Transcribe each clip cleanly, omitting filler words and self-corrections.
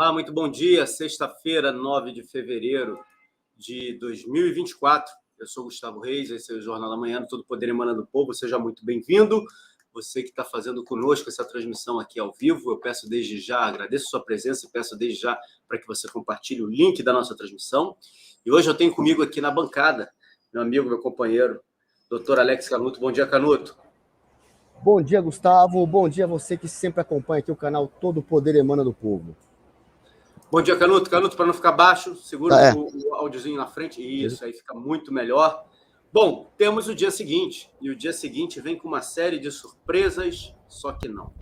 Olá, muito bom dia. Sexta-feira, 9 de fevereiro de 2024. Eu sou Gustavo Reis, esse é o Jornal da Manhã do Todo Poder Emanando do Povo. Seja muito bem-vindo. Você que está fazendo conosco essa transmissão aqui ao vivo, eu peço desde já, agradeço a sua presença e peço desde já para que você compartilhe o link da nossa transmissão. E hoje eu tenho comigo aqui na bancada meu amigo, meu companheiro, Dr. Alex Canuto. Bom dia, Canuto. Bom dia, Gustavo. Bom dia a você que sempre acompanha aqui o canal Todo Poder Emana do Povo. Bom dia, Canuto. Canuto, para não ficar baixo, segura o áudiozinho na frente. Isso, aí fica muito melhor. Bom, temos o dia seguinte. E o dia seguinte vem com uma série de surpresas, só que não.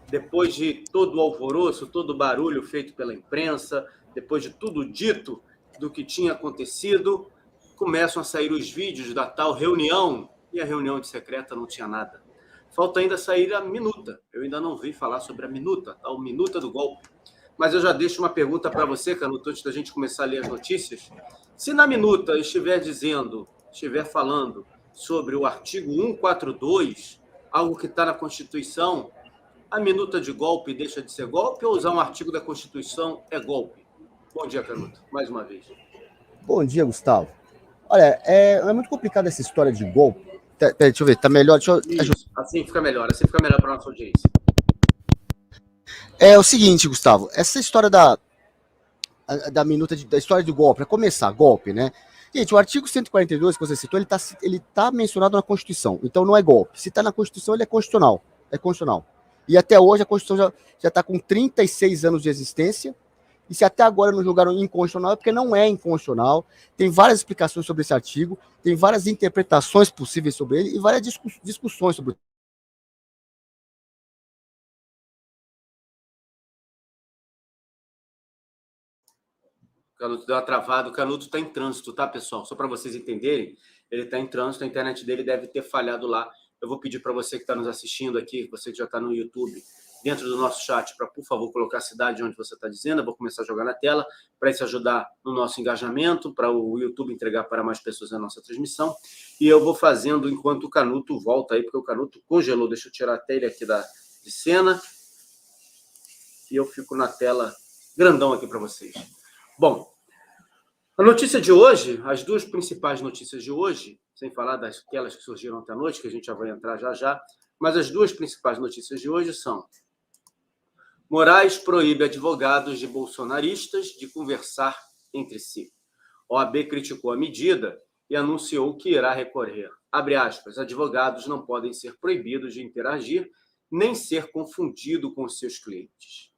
Depois de todo o alvoroço, todo o barulho feito pela imprensa, depois de tudo dito do que tinha acontecido, começam a sair os vídeos da tal reunião. E a reunião de secreta não tinha nada. Falta ainda sair a minuta. Eu ainda não vi falar sobre a minuta, a tal minuta do golpe. Mas eu já deixo uma pergunta para você, Canuto, antes da gente começar a ler as notícias. Se na minuta estiver falando sobre o artigo 142, algo que está na Constituição, a minuta de golpe deixa de ser golpe ou usar um artigo da Constituição é golpe? Bom dia, Canuto, mais uma vez. Bom dia, Gustavo. Olha, é muito complicada essa história de golpe. Deixa eu ver, tá melhor? Isso, assim fica melhor para a nossa audiência. É o seguinte, Gustavo, essa história da minuta, da história do golpe, para começar, golpe, né? Gente, o artigo 142 que você citou, ele tá mencionado na Constituição, então não é golpe. Se está na Constituição, ele é constitucional. É constitucional. E até hoje a Constituição já está com 36 anos de existência, e se até agora não julgaram inconstitucional, é porque não é inconstitucional. Tem várias explicações sobre esse artigo, tem várias interpretações possíveis sobre ele, e várias discussões sobre ele. O Canuto deu uma travada. O Canuto está em trânsito, tá, pessoal? Só para vocês entenderem, ele está em trânsito, a internet dele deve ter falhado lá. Eu vou pedir para você que está nos assistindo aqui, você que já está no YouTube, dentro do nosso chat, para, por favor, colocar a cidade onde você está dizendo. Eu vou começar a jogar na tela, para isso ajudar no nosso engajamento, para o YouTube entregar para mais pessoas a nossa transmissão. E eu vou fazendo enquanto o Canuto volta aí, porque o Canuto congelou. Deixa eu tirar até ele aqui de cena. E eu fico na tela grandão aqui para vocês. Bom, a notícia de hoje, as duas principais notícias de hoje, sem falar daquelas que surgiram ontem à noite, que a gente já vai entrar já, mas as duas principais notícias de hoje são: Moraes proíbe advogados de bolsonaristas de conversar entre si. OAB criticou a medida e anunciou que irá recorrer. Abre aspas, advogados não podem ser proibidos de interagir nem ser confundido com seus clientes.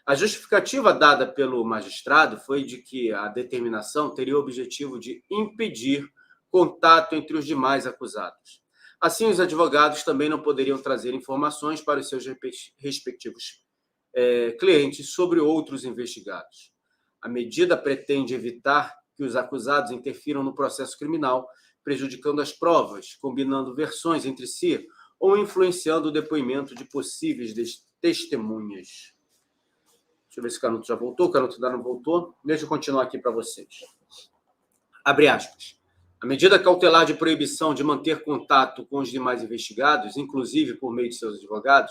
A justificativa dada pelo magistrado foi de que a determinação teria o objetivo de impedir contato entre os demais acusados. Assim, os advogados também não poderiam trazer informações para os seus respectivos clientes sobre outros investigados. A medida pretende evitar que os acusados interfiram no processo criminal, prejudicando as provas, combinando versões entre si ou influenciando o depoimento de possíveis testemunhas. Deixa eu ver se o Canuto já voltou. O Canuto ainda não voltou. Deixa eu continuar aqui para vocês. Abre aspas. A medida cautelar de proibição de manter contato com os demais investigados, inclusive por meio de seus advogados,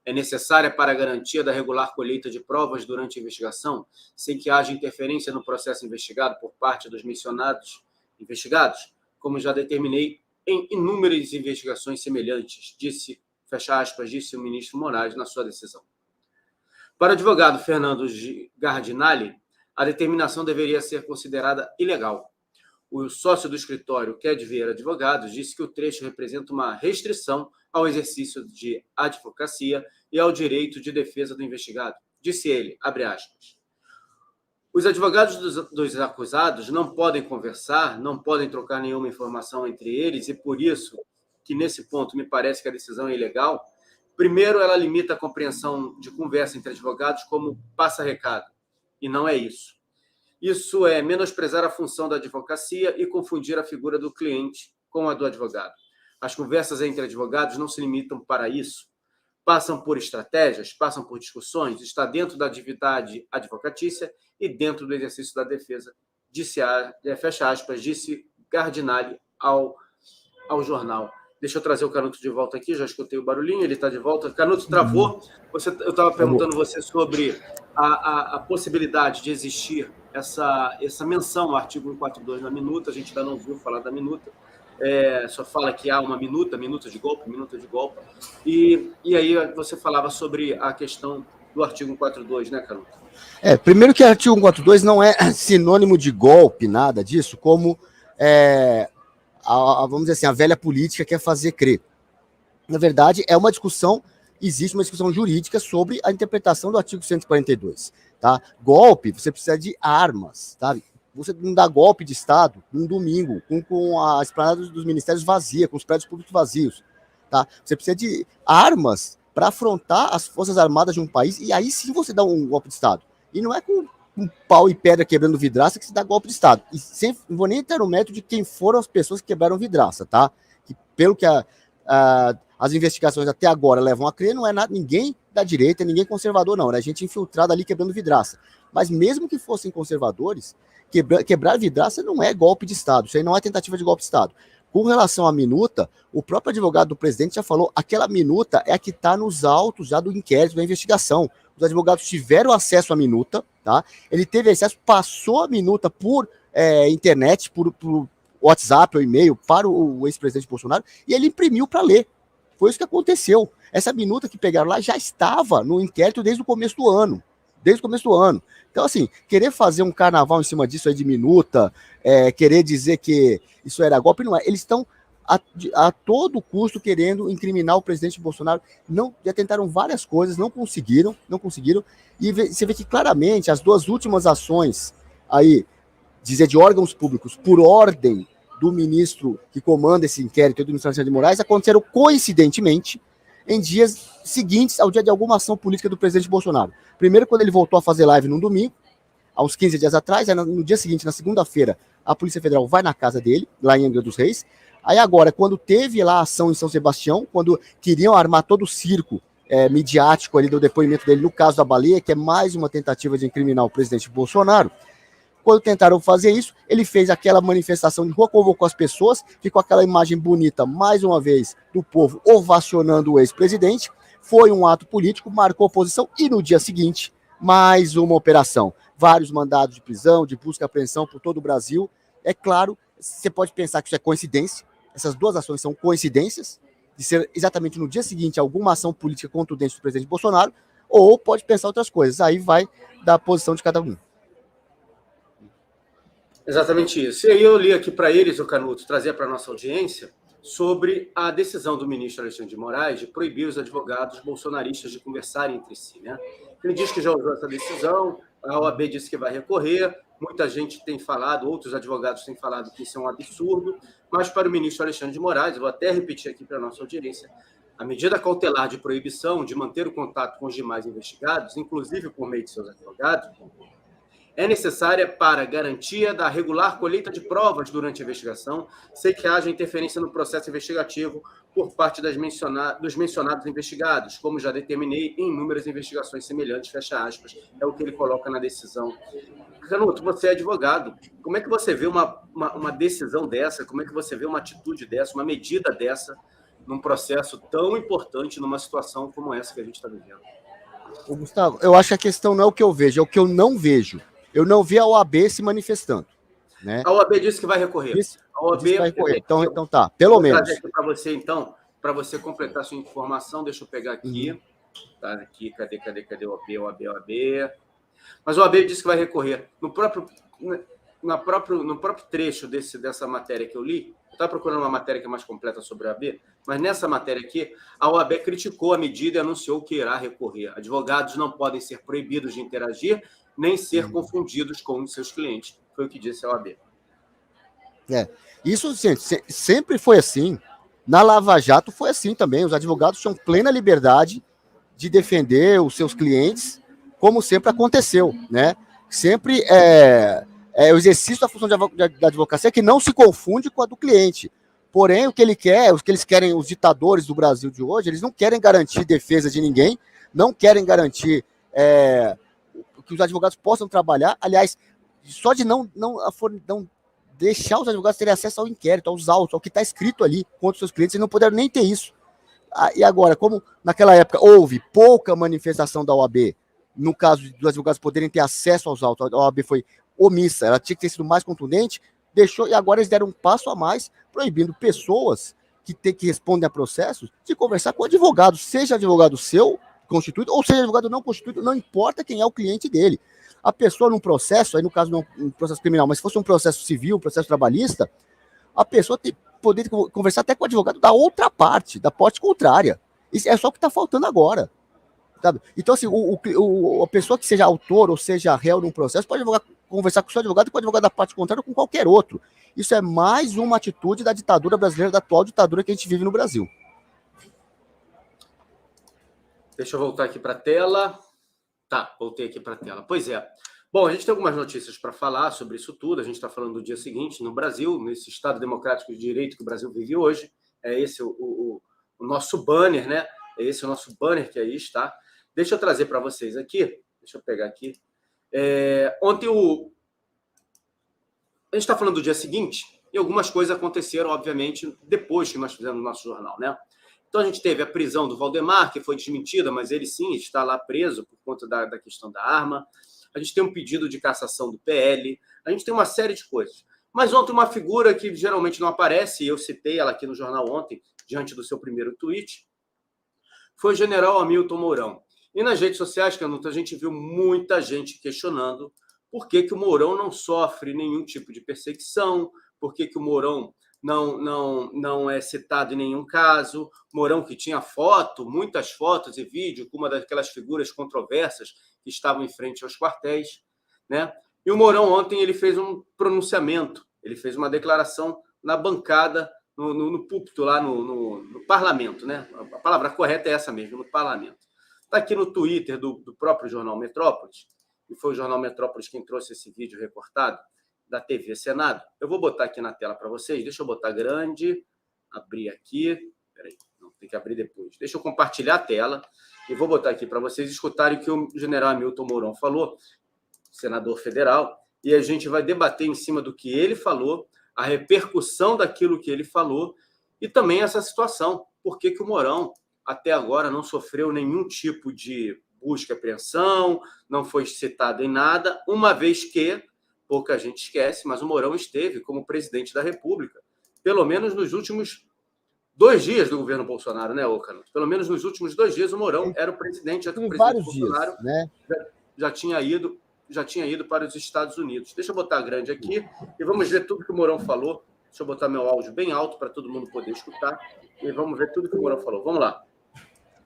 é necessária para a garantia da regular colheita de provas durante a investigação, sem que haja interferência no processo investigado por parte dos mencionados investigados, como já determinei em inúmeras investigações semelhantes, fecha aspas, disse o ministro Moraes na sua decisão. Para o advogado Fernando Gardinali, a determinação deveria ser considerada ilegal. O sócio do escritório Ked Vieira Advogados disse que o trecho representa uma restrição ao exercício de advocacia e ao direito de defesa do investigado. Disse ele, abre aspas, os advogados dos acusados não podem conversar, não podem trocar nenhuma informação entre eles e por isso que nesse ponto me parece que a decisão é ilegal. Primeiro, ela limita a compreensão de conversa entre advogados como passa-recado, e não é isso. Isso é menosprezar a função da advocacia e confundir a figura do cliente com a do advogado. As conversas entre advogados não se limitam para isso. Passam por estratégias, passam por discussões, está dentro da atividade advocatícia e dentro do exercício da defesa, fecha aspas, disse Gardinali ao jornal. Deixa eu trazer o Canuto de volta aqui, já escutei o barulhinho, ele está de volta. Canuto, travou. Eu estava perguntando você sobre a possibilidade de existir essa menção ao artigo 142 na minuta, a gente ainda não viu falar da minuta, só fala que há uma minuta de golpe, e aí você falava sobre a questão do artigo 142, né, Canuto? Primeiro que o artigo 142 não é sinônimo de golpe, nada disso, como, vamos dizer assim, a velha política quer fazer crer. Na verdade, existe uma discussão jurídica sobre a interpretação do artigo 142. Tá? Golpe, você precisa de armas, tá? Você não dá golpe de Estado num domingo, com a esplanada dos ministérios vazia, com os prédios públicos vazios. Tá? Você precisa de armas para afrontar as forças armadas de um país, e aí sim você dá um golpe de Estado. E não é com um pau e pedra quebrando vidraça que se dá golpe de Estado. E não vou nem entrar no método de quem foram as pessoas que quebraram vidraça, tá? Que, pelo que as investigações até agora levam a crer, não é ninguém da direita, ninguém conservador, não. Era gente infiltrada ali quebrando vidraça. Mas mesmo que fossem conservadores, quebrar vidraça não é golpe de Estado. Isso aí não é tentativa de golpe de Estado. Com relação à minuta, o próprio advogado do presidente já falou, aquela minuta é a que está nos autos já do inquérito, da investigação. Os advogados tiveram acesso à minuta, tá? Ele teve acesso, passou a minuta por internet, por WhatsApp ou e-mail para o ex-presidente Bolsonaro, e ele imprimiu para ler. Foi isso que aconteceu. Essa minuta que pegaram lá já estava no inquérito desde o começo do ano. Então, assim, querer fazer um carnaval em cima disso aí de minuta, querer dizer que isso era golpe, não é. Eles estão a todo custo querendo incriminar o presidente Bolsonaro. Já tentaram várias coisas, não conseguiram. E você vê que claramente as duas últimas ações aí, dizer de órgãos públicos, por ordem do ministro que comanda esse inquérito, do ministro Alexandre de Moraes, aconteceram coincidentemente em dias seguintes ao dia de alguma ação política do presidente Bolsonaro. Primeiro, quando ele voltou a fazer live num domingo, há uns 15 dias atrás, aí no dia seguinte, na segunda-feira, a Polícia Federal vai na casa dele, lá em Angra dos Reis. Aí agora, quando teve lá a ação em São Sebastião, quando queriam armar todo o circo midiático ali do depoimento dele no caso da baleia, que é mais uma tentativa de incriminar o presidente Bolsonaro, quando tentaram fazer isso, ele fez aquela manifestação de rua, convocou as pessoas, ficou aquela imagem bonita, mais uma vez, do povo ovacionando o ex-presidente, foi um ato político, marcou posição, e no dia seguinte, mais uma operação. Vários mandados de prisão, de busca e apreensão por todo o Brasil. É claro, você pode pensar que isso é coincidência, essas duas ações são coincidências, de ser exatamente no dia seguinte alguma ação política contundente do presidente Bolsonaro, ou pode pensar outras coisas, aí vai da posição de cada um. Exatamente isso. E aí eu li aqui para eles, o Canuto, trazer para a nossa audiência sobre a decisão do ministro Alexandre de Moraes de proibir os advogados bolsonaristas de conversarem entre si, né? Ele diz que já usou essa decisão, a OAB disse que vai recorrer, muita gente tem falado, outros advogados têm falado que isso é um absurdo, mas para o ministro Alexandre de Moraes, eu vou até repetir aqui para a nossa audiência, a medida cautelar de proibição de manter o contato com os demais investigados, inclusive por meio de seus advogados, é necessária para garantia da regular colheita de provas durante a investigação, sem que haja interferência no processo investigativo por parte dos mencionados investigados, como já determinei em inúmeras investigações semelhantes, fecha aspas, é o que ele coloca na decisão. Canuto, você é advogado, como é que você vê uma decisão dessa, como é que você vê uma atitude dessa, uma medida dessa, num processo tão importante, numa situação como essa que a gente está vivendo? Ô, Gustavo, eu acho que a questão não é o que eu vejo, é o que eu não vejo. Eu não vi a OAB se manifestando. Né? A OAB disse que vai recorrer. A OAB disse que vai recorrer. Então tá, pelo menos. Vou trazer aqui para você, então, para você completar a sua informação, deixa eu pegar aqui. Tá aqui, cadê o OAB? Mas o OAB disse que vai recorrer. No próprio trecho dessa matéria que eu li, eu estava procurando uma matéria que é mais completa sobre a OAB, mas nessa matéria aqui, a OAB criticou a medida e anunciou que irá recorrer. Advogados não podem ser proibidos de interagir, nem ser confundidos com os seus clientes. Foi o que disse a OAB. Isso sempre foi assim. Na Lava Jato foi assim também. Os advogados tinham plena liberdade de defender os seus clientes, como sempre aconteceu, né? Sempre o exercício da função da advocacia que não se confunde com a do cliente. Porém, o que eles querem, os ditadores do Brasil de hoje, eles não querem garantir defesa de ninguém, não querem garantir que os advogados possam trabalhar. Aliás, só de não deixar os advogados terem acesso ao inquérito, aos autos, ao que está escrito ali contra os seus clientes, e não puderam nem ter isso. E agora, como naquela época houve pouca manifestação da OAB, no caso dos advogados poderem ter acesso aos autos, a OAB foi omissa, ela tinha que ter sido mais contundente, deixou, e agora eles deram um passo a mais, proibindo pessoas que respondem a processos de conversar com o advogado, seja advogado seu, constituído, ou seja advogado não constituído, não importa quem é o cliente dele. A pessoa num processo, aí no caso não um processo criminal, mas se fosse um processo civil, um processo trabalhista, a pessoa tem poder conversar até com o advogado da outra parte, da parte contrária. Isso é só o que está faltando agora. Sabe? Então, assim, a pessoa que seja autor ou seja réu num processo pode conversar com o seu advogado e com o advogado da parte contrária ou com qualquer outro. Isso é mais uma atitude da ditadura brasileira, da atual ditadura que a gente vive no Brasil. Deixa eu voltar aqui para a tela. Tá, voltei aqui para a tela. Pois é. Bom, a gente tem algumas notícias para falar sobre isso tudo. A gente está falando do dia seguinte no Brasil, nesse Estado Democrático de Direito que o Brasil vive hoje. É esse o nosso banner, né? É esse o nosso banner que aí está. Deixa eu trazer para vocês aqui. Deixa eu pegar aqui. Ontem a gente está falando do dia seguinte e algumas coisas aconteceram, obviamente, depois que nós fizemos o nosso jornal, né? Então, a gente teve a prisão do Valdemar, que foi desmentida, mas ele sim está lá preso por conta da questão da arma. A gente tem um pedido de cassação do PL. A gente tem uma série de coisas. Mas ontem uma figura que geralmente não aparece, e eu citei ela aqui no jornal ontem, diante do seu primeiro tweet, foi o general Hamilton Mourão. E nas redes sociais, Canuto, a gente viu muita gente questionando por que o Mourão não sofre nenhum tipo de perseguição, por que o Mourão não é citado em nenhum caso. Mourão que tinha foto, muitas fotos e vídeo com uma daquelas figuras controversas que estavam em frente aos quartéis, né? E o Mourão ontem ele fez um pronunciamento, ele fez uma declaração na bancada, no púlpito lá no parlamento, né? A palavra correta é essa mesmo, no parlamento. Está aqui no Twitter do próprio Jornal Metrópolis, e foi o Jornal Metrópolis quem trouxe esse vídeo recortado da TV Senado. Eu vou botar aqui na tela para vocês. Deixa eu botar grande, abrir aqui. Peraí, não, tem que abrir depois. Deixa eu compartilhar a tela e vou botar aqui para vocês escutarem o que o general Hamilton Mourão falou, senador federal, e a gente vai debater em cima do que ele falou, a repercussão daquilo que ele falou e também essa situação. Por que o Mourão, até agora, não sofreu nenhum tipo de busca e apreensão, não foi citado em nada, uma vez que pouca gente esquece, mas o Mourão esteve como presidente da República, pelo menos nos últimos 2 dias do governo Bolsonaro, né, Canuto? Pelo menos nos últimos 2 dias o Mourão era o presidente. O presidente Bolsonaro dias, né? já tinha ido para os Estados Unidos. Deixa eu botar grande aqui e vamos ver tudo que o Mourão falou. Deixa eu botar meu áudio bem alto para todo mundo poder escutar e vamos ver tudo que o Mourão falou. Vamos lá.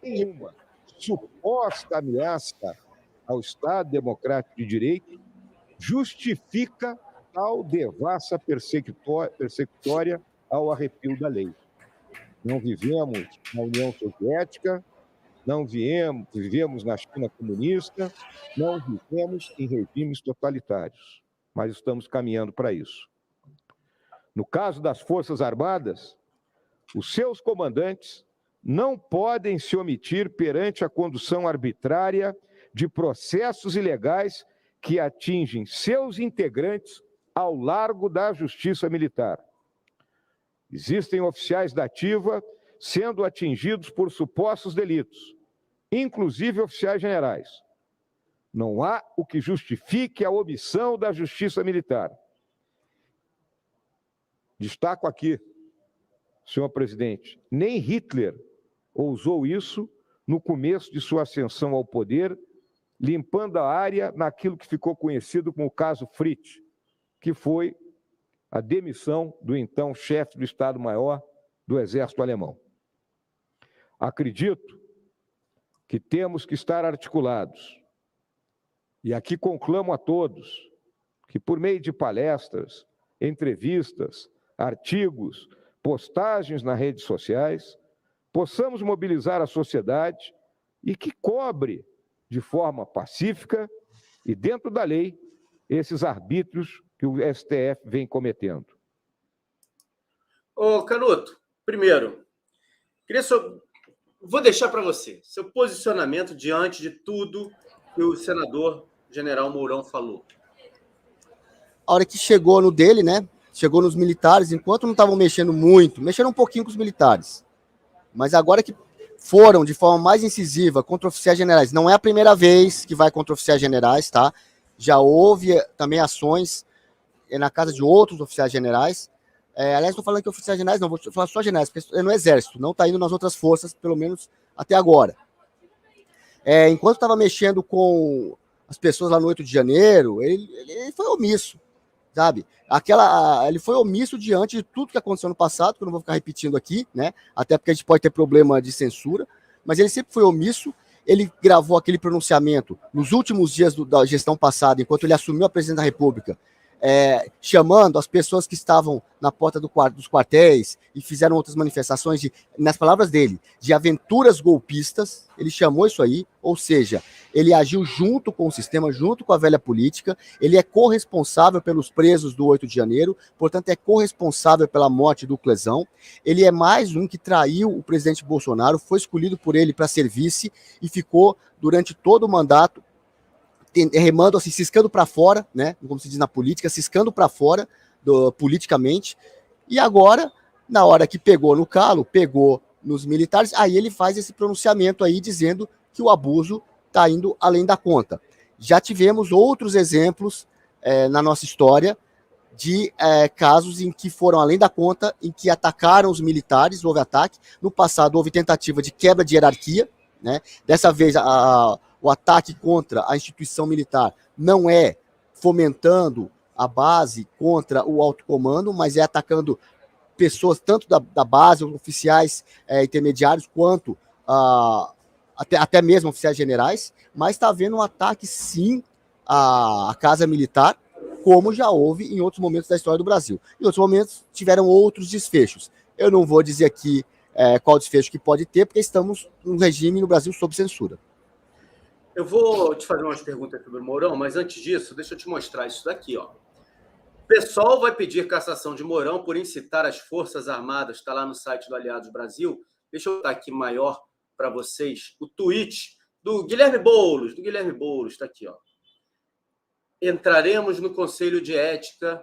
Nenhuma suposta ameaça ao Estado Democrático de Direito justifica tal devassa persecutória ao arrepio da lei. Não vivemos na União Soviética, não vivemos na China comunista, não vivemos em regimes totalitários, mas estamos caminhando para isso. No caso das Forças Armadas, os seus comandantes não podem se omitir perante a condução arbitrária de processos ilegais que atingem seus integrantes ao largo da Justiça Militar. Existem oficiais da ativa sendo atingidos por supostos delitos, inclusive oficiais generais. Não há o que justifique a omissão da Justiça Militar. Destaco aqui, senhor presidente, nem Hitler ousou isso no começo de sua ascensão ao poder, limpando a área naquilo que ficou conhecido como o caso Fritz, que foi a demissão do então chefe do Estado-Maior do Exército Alemão. Acredito que temos que estar articulados. E aqui conclamo a todos que, por meio de palestras, entrevistas, artigos, postagens nas redes sociais, possamos mobilizar a sociedade e que cobre de forma pacífica e dentro da lei esses arbítrios que o STF vem cometendo. Ô, Canuto, primeiro, vou deixar para você seu posicionamento diante de tudo que o senador general Mourão falou. A hora que chegou no dele, né? chegou nos militares, enquanto não estavam mexendo muito, mexeram um pouquinho com os militares, mas agora que foram de forma mais incisiva contra oficiais generais, não é a primeira vez que vai contra oficiais generais, tá? Já houve também ações na casa de outros oficiais generais. Aliás, estou falando que oficiais generais, não, vou falar só generais, porque é no Exército, não está indo nas outras forças, pelo menos até agora. Enquanto estava mexendo com as pessoas lá no 8 de janeiro, ele foi omisso, sabe? Ele foi omisso diante de tudo que aconteceu no passado, que eu não vou ficar repetindo aqui, né? Até porque a gente pode ter problema de censura, mas ele sempre foi omisso. Ele gravou aquele pronunciamento nos últimos dias da gestão passada, enquanto ele assumiu a presidência da República, chamando as pessoas que estavam na porta dos quartéis e fizeram outras manifestações, nas palavras dele, de aventuras golpistas. Ele chamou isso aí, ou seja, ele agiu junto com o sistema, junto com a velha política. Ele é corresponsável pelos presos do 8 de janeiro, portanto é corresponsável pela morte do Clesão. Ele é mais um que traiu o presidente Bolsonaro, foi escolhido por ele para ser vice e ficou durante todo o mandato remando, assim, ciscando para fora, né? Como se diz na política, ciscando para fora politicamente. E agora, na hora que pegou no calo, pegou nos militares, aí ele faz esse pronunciamento aí dizendo que o abuso está indo além da conta. Já tivemos outros exemplos na nossa história de casos em que foram além da conta, em que atacaram os militares, houve ataque. No passado houve tentativa de quebra de hierarquia, né? Dessa vez o ataque contra a instituição militar não é fomentando a base contra o alto comando, mas é atacando pessoas tanto da base, oficiais intermediários, quanto até mesmo oficiais generais, mas está havendo um ataque, sim, à Casa Militar, como já houve em outros momentos da história do Brasil. Em outros momentos tiveram outros desfechos. Eu não vou dizer aqui qual desfecho que pode ter, porque estamos num regime no Brasil sob censura. Eu vou te fazer umas perguntas sobre o Mourão, mas antes disso, deixa eu te mostrar isso daqui, ó. O pessoal vai pedir cassação de Mourão por incitar as Forças Armadas, está lá no site do Aliados Brasil. Deixa eu botar aqui maior para vocês o tweet do Guilherme Boulos. Está aqui, ó. Entraremos no Conselho de Ética.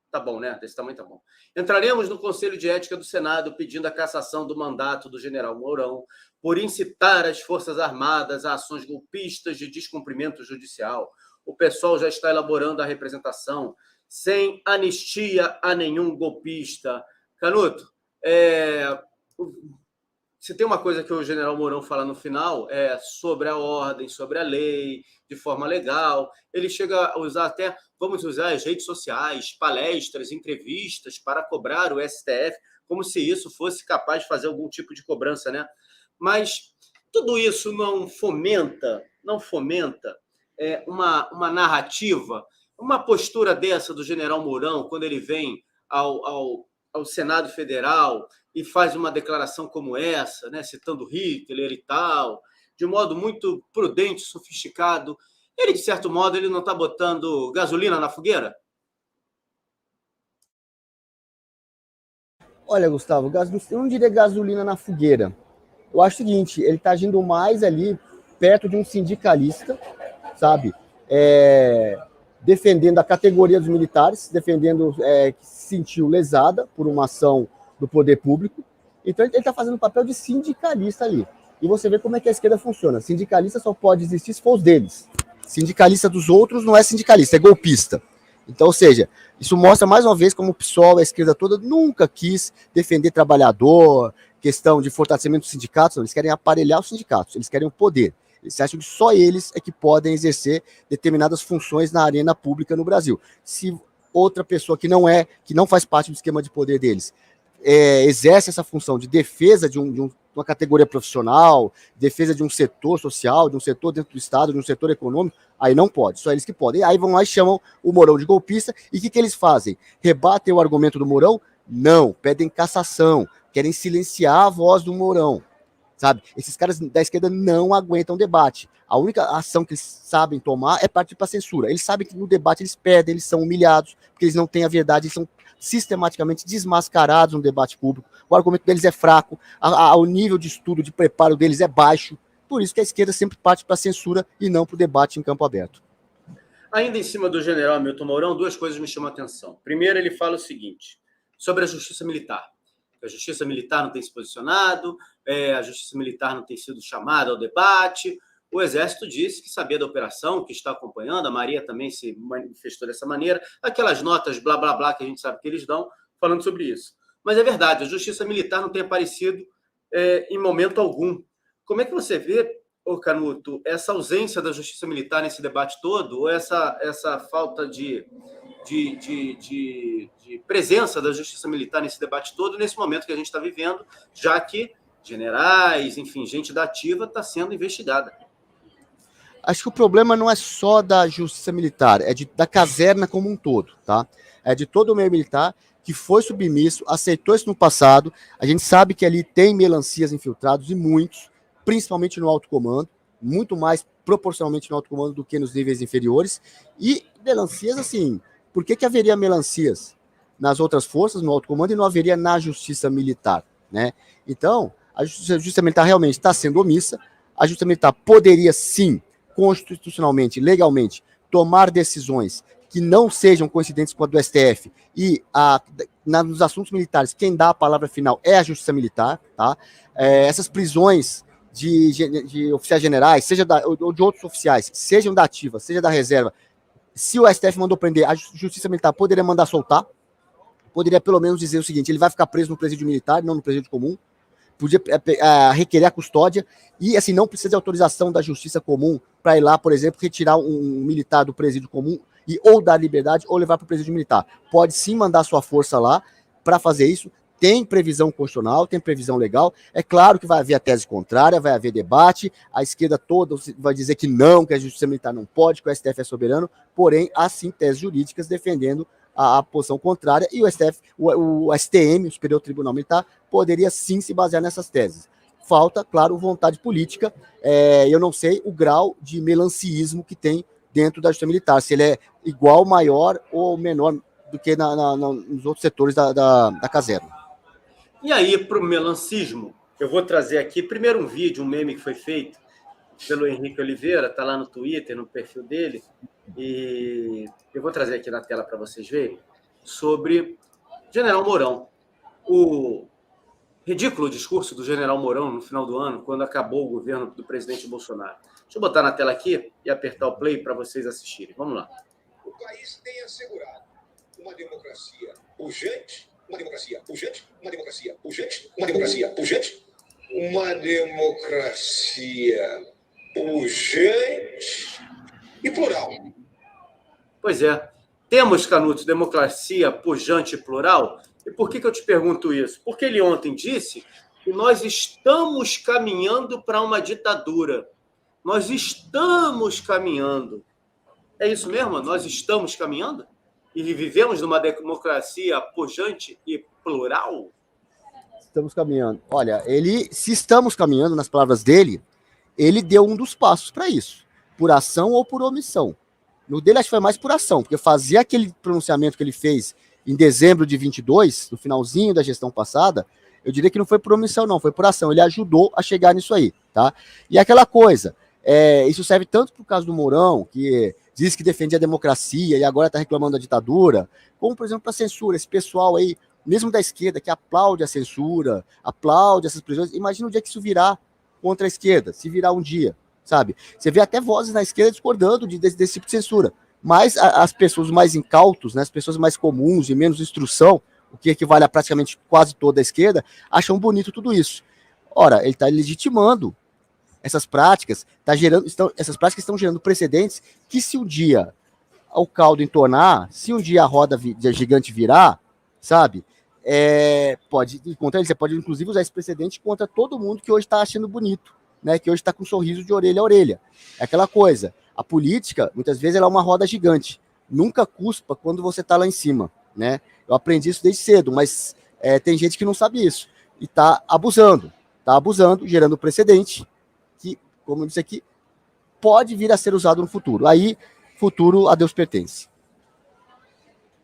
Tá bom, né? Desse tamanho tá bom. Entraremos no Conselho de Ética do Senado pedindo a cassação do mandato do general Mourão por incitar as Forças Armadas a ações golpistas de descumprimento judicial. O pessoal já está elaborando a representação sem anistia a nenhum golpista. Canuto, se tem uma coisa que o general Mourão fala no final, é sobre a ordem, sobre a lei, de forma legal. Ele chega a usar até, vamos usar as redes sociais, palestras, entrevistas para cobrar o STF, como se isso fosse capaz de fazer algum tipo de cobrança, né? Mas tudo isso não fomenta uma narrativa, uma postura dessa do general Mourão, quando ele vem ao Senado Federal e faz uma declaração como essa, né, citando Hitler e tal, de modo muito prudente, sofisticado. Ele, de certo modo, ele não está botando gasolina na fogueira? Olha, Gustavo, eu não diria gasolina na fogueira. Eu acho o seguinte, ele está agindo mais ali perto de um sindicalista, sabe? Defendendo a categoria dos militares, defendendo que se sentiu lesada por uma ação do poder público. Então ele está fazendo o papel de sindicalista ali. E você vê como é que a esquerda funciona. Sindicalista só pode existir se for os deles. Sindicalista dos outros não é sindicalista, é golpista. Então, ou seja, isso mostra mais uma vez como o PSOL, a esquerda toda, nunca quis defender trabalhador, questão de fortalecimento dos sindicatos. Não, eles querem aparelhar os sindicatos, eles querem o poder. Eles acham que só eles é que podem exercer determinadas funções na arena pública no Brasil. Se outra pessoa que não faz parte do esquema de poder deles, exerce essa função de defesa de uma categoria profissional, defesa de um setor social, de um setor dentro do Estado, de um setor econômico, aí não pode, só eles que podem. Aí vão lá e chamam o Mourão de golpista, e o que eles fazem? Rebatem o argumento do Mourão? Não, pedem cassação, querem silenciar a voz do Mourão, sabe? Esses caras da esquerda não aguentam debate. A única ação que eles sabem tomar é partir para a censura. Eles sabem que no debate eles perdem, eles são humilhados, porque eles não têm a verdade, eles são sistematicamente desmascarados no debate público. O argumento deles é fraco, o nível de estudo, de preparo deles é baixo. Por isso que a esquerda sempre parte para a censura e não para o debate em campo aberto. Ainda em cima do general Hamilton Mourão, duas coisas me chamam a atenção. Primeiro, ele fala o seguinte, sobre a justiça militar. A justiça militar não tem se posicionado, a justiça militar não tem sido chamada ao debate. O Exército disse que sabia da operação, que está acompanhando, a Maria também se manifestou dessa maneira, aquelas notas blá, blá, blá, que a gente sabe que eles dão, falando sobre isso. Mas é verdade, a justiça militar não tem aparecido em momento algum. Como é que você vê, Canuto, essa ausência da justiça militar nesse debate todo, ou essa falta de presença da justiça militar nesse debate todo, nesse momento que a gente está vivendo, já que generais, enfim, gente da ativa está sendo investigada? Acho que o problema não é só da justiça militar, é da caserna como um todo, tá? É de todo o meio militar que foi submisso, aceitou isso no passado. A gente sabe que ali tem melancias infiltrados, e muitos, principalmente no alto comando, muito mais proporcionalmente no alto comando do que nos níveis inferiores. E melancias, assim, por que haveria melancias nas outras forças, no alto comando, e não haveria na justiça militar, né? Então, a justiça militar realmente está sendo omissa. A justiça militar poderia, sim, constitucionalmente, legalmente, tomar decisões que não sejam coincidentes com a do STF, e nos assuntos militares, quem dá a palavra final é a justiça militar, tá? Essas prisões de oficiais generais, ou de outros oficiais, sejam da ativa, seja da reserva, se o STF mandou prender, a justiça militar poderia mandar soltar, poderia pelo menos dizer o seguinte: ele vai ficar preso no presídio militar, não no presídio comum, podia requerer a custódia, e assim, não precisa de autorização da justiça comum para ir lá, por exemplo, retirar um militar do presídio comum e ou dar liberdade ou levar para o presídio militar. Pode sim mandar sua força lá para fazer isso. Tem previsão constitucional, tem previsão legal. É claro que vai haver a tese contrária, vai haver debate, a esquerda toda vai dizer que não, que a justiça militar não pode, que o STF é soberano, porém, há sim teses jurídicas defendendo a posição contrária, e o STF, o STM, o Superior Tribunal Militar, poderia sim se basear nessas teses. Falta, claro, vontade política. Eu não sei o grau de melanciismo que tem dentro da justiça militar, se ele é igual, maior ou menor do que nos outros setores da caserna. E aí, para o melancismo, eu vou trazer aqui primeiro um vídeo, um meme que foi feito pelo Henrique Oliveira, está lá no Twitter, no perfil dele, e eu vou trazer aqui na tela para vocês verem, sobre General Mourão. O ridículo discurso do General Mourão no final do ano, quando acabou o governo do presidente Bolsonaro. Deixa eu botar na tela aqui e apertar o play para vocês assistirem. Vamos lá. O país tem assegurado uma democracia pujante, uma democracia pujante, uma democracia pujante, uma democracia pujante, uma democracia pujante e plural. Pois é. Temos, Canuto, democracia pujante e plural? E por que eu te pergunto isso? Porque ele ontem disse que nós estamos caminhando para uma ditadura. Nós estamos caminhando. É isso mesmo? Nós estamos caminhando? E vivemos numa democracia pujante e plural? Estamos caminhando. Olha, se estamos caminhando, nas palavras dele, ele deu um dos passos para isso, por ação ou por omissão. No dele, acho que foi mais por ação, porque fazia aquele pronunciamento que ele fez em dezembro de 22, no finalzinho da gestão passada, eu diria que não foi por omissão, não, foi por ação. Ele ajudou a chegar nisso aí, tá? E aquela coisa, isso serve tanto para o caso do Mourão, que diz que defendia a democracia e agora está reclamando da ditadura, como, por exemplo, para a censura. Esse pessoal aí, mesmo da esquerda, que aplaude a censura, aplaude essas prisões, imagina o dia que isso virar contra a esquerda, se virar um dia, sabe? Você vê até vozes na esquerda discordando desse tipo de censura. Mas as pessoas mais incautos, né, as pessoas mais comuns, de menos instrução, o que equivale a praticamente quase toda a esquerda, acham bonito tudo isso. Ora, ele está legitimando essas práticas, essas práticas estão gerando precedentes que, se um dia o caldo entornar, se um dia a roda gigante virar, sabe, você pode inclusive usar esse precedente contra todo mundo que hoje está achando bonito, né, que hoje está com um sorriso de orelha a orelha. É aquela coisa, a política, muitas vezes, ela é uma roda gigante. Nunca cuspa quando você está lá em cima, né? Eu aprendi isso desde cedo, mas tem gente que não sabe isso e está abusando, gerando precedente que, como eu disse aqui, pode vir a ser usado no futuro. Aí, futuro a Deus pertence.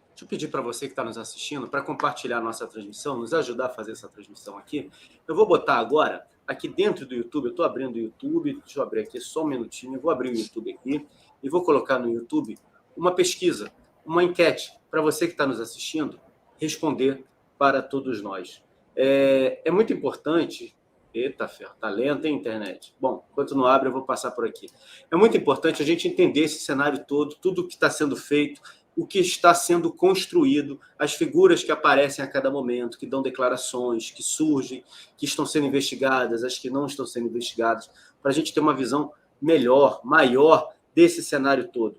Deixa eu pedir para você que está nos assistindo, para compartilhar a nossa transmissão, nos ajudar a fazer essa transmissão aqui. Eu vou botar agora, aqui dentro do YouTube, eu estou abrindo o YouTube, deixa eu abrir aqui só um minutinho, eu vou abrir o YouTube aqui e vou colocar no YouTube uma pesquisa, uma enquete, para você que está nos assistindo, responder para todos nós. É muito importante... Eita, ferro, tá lenta a internet. Bom, enquanto não abre, eu vou passar por aqui. É muito importante a gente entender esse cenário todo, tudo o que está sendo feito, o que está sendo construído, as figuras que aparecem a cada momento, que dão declarações, que surgem, que estão sendo investigadas, as que não estão sendo investigadas, para a gente ter uma visão melhor, maior desse cenário todo.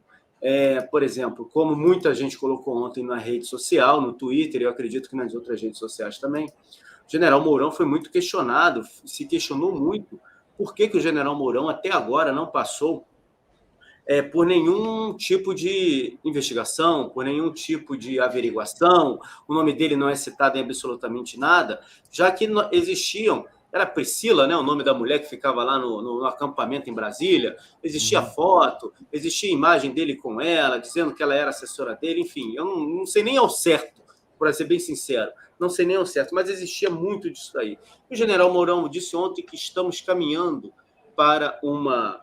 Por exemplo, como muita gente colocou ontem na rede social, no Twitter, eu acredito que nas outras redes sociais também, o general Mourão foi muito questionado, se questionou muito por que o general Mourão até agora não passou por nenhum tipo de investigação, por nenhum tipo de averiguação, o nome dele não é citado em absolutamente nada, já que existiam, era Priscila, né, o nome da mulher que ficava lá no acampamento em Brasília, existia foto, existia imagem dele com ela, dizendo que ela era assessora dele, enfim, eu não sei nem ao certo, para ser bem sincero, não sei nem ao certo, mas existia muito disso aí. O general Mourão disse ontem que estamos caminhando para uma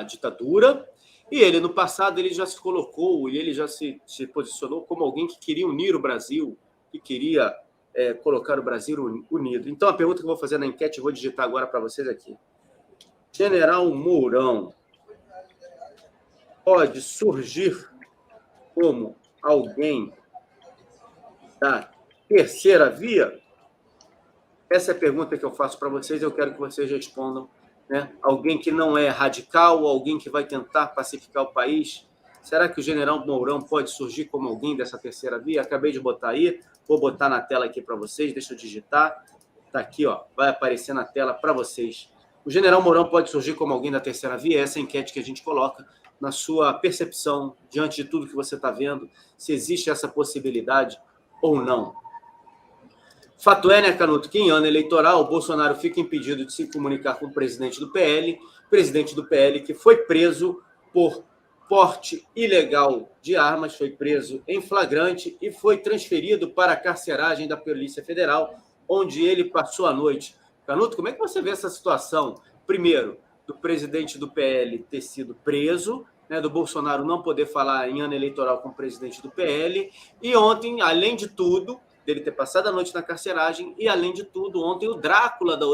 ditadura, e ele, no passado, ele já se colocou, e ele já se posicionou como alguém que queria unir o Brasil, que queria colocar o Brasil unido. Então, a pergunta que eu vou fazer na enquete, eu vou digitar agora para vocês aqui. General Mourão pode surgir como alguém da terceira via? Essa é a pergunta que eu faço para vocês, eu quero que vocês respondam. Né? Alguém que não é radical, alguém que vai tentar pacificar o país? Será que o general Mourão pode surgir como alguém dessa terceira via? Acabei de botar aí, vou botar na tela aqui para vocês, deixa eu digitar. Está aqui, ó, vai aparecer na tela para vocês. O general Mourão pode surgir como alguém da terceira via? Essa é a enquete que a gente coloca na sua percepção, diante de tudo que você está vendo, se existe essa possibilidade ou não. Fato é, né, Canuto, que em ano eleitoral o Bolsonaro fica impedido de se comunicar com o presidente do PL que foi preso por porte ilegal de armas, foi preso em flagrante e foi transferido para a carceragem da Polícia Federal, onde ele passou a noite. Canuto, como é que você vê essa situação? Primeiro, do presidente do PL ter sido preso, né, do Bolsonaro não poder falar em ano eleitoral com o presidente do PL, e ontem, além de tudo, dele ter passado a noite na carceragem, e além de tudo, ontem o Drácula da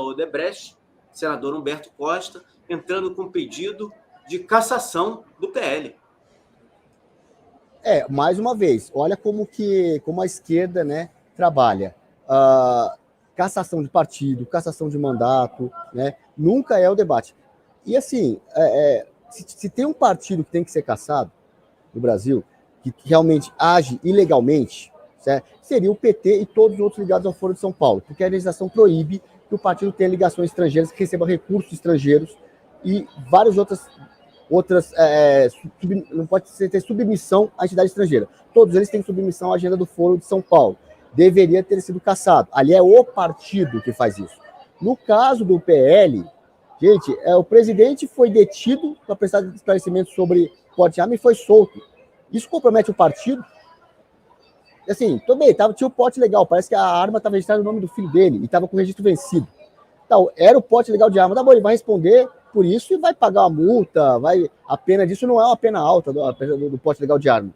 Odebrecht, senador Humberto Costa, entrando com pedido de cassação do PL. Mais uma vez, olha como a esquerda, né, trabalha. Cassação de partido, cassação de mandato, né, nunca é o debate. E assim, se tem um partido que tem que ser cassado no Brasil, que realmente age ilegalmente, certo? Seria o PT e todos os outros ligados ao Foro de São Paulo, porque a legislação proíbe que o partido tenha ligações estrangeiras, que receba recursos estrangeiros e várias outras não pode ter submissão à entidade estrangeira. Todos eles têm submissão à agenda do Foro de São Paulo. Deveria ter sido cassado. Ali é o partido que faz isso. No caso do PL, gente, o presidente foi detido para prestar esclarecimento sobre porte de arma e foi solto. Isso compromete o partido? Assim, tudo bem, tinha o porte legal, parece que a arma estava registrada no nome do filho dele e estava com o registro vencido. Então, era o porte legal de arma. Tá bom, ele vai responder por isso e vai pagar a multa, a pena disso não é uma pena alta do porte legal de arma.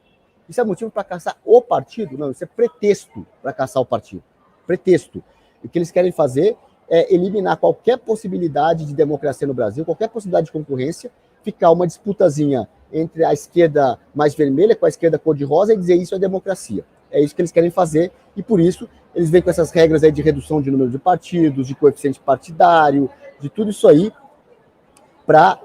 Isso é motivo para caçar o partido? Não, isso é pretexto para caçar o partido. Pretexto. O que eles querem fazer é eliminar qualquer possibilidade de democracia no Brasil, qualquer possibilidade de concorrência, ficar uma disputazinha entre a esquerda mais vermelha com a esquerda cor-de-rosa e dizer isso é democracia. É isso que eles querem fazer e, por isso, eles vêm com essas regras aí de redução de número de partidos, de coeficiente partidário, de tudo isso aí, para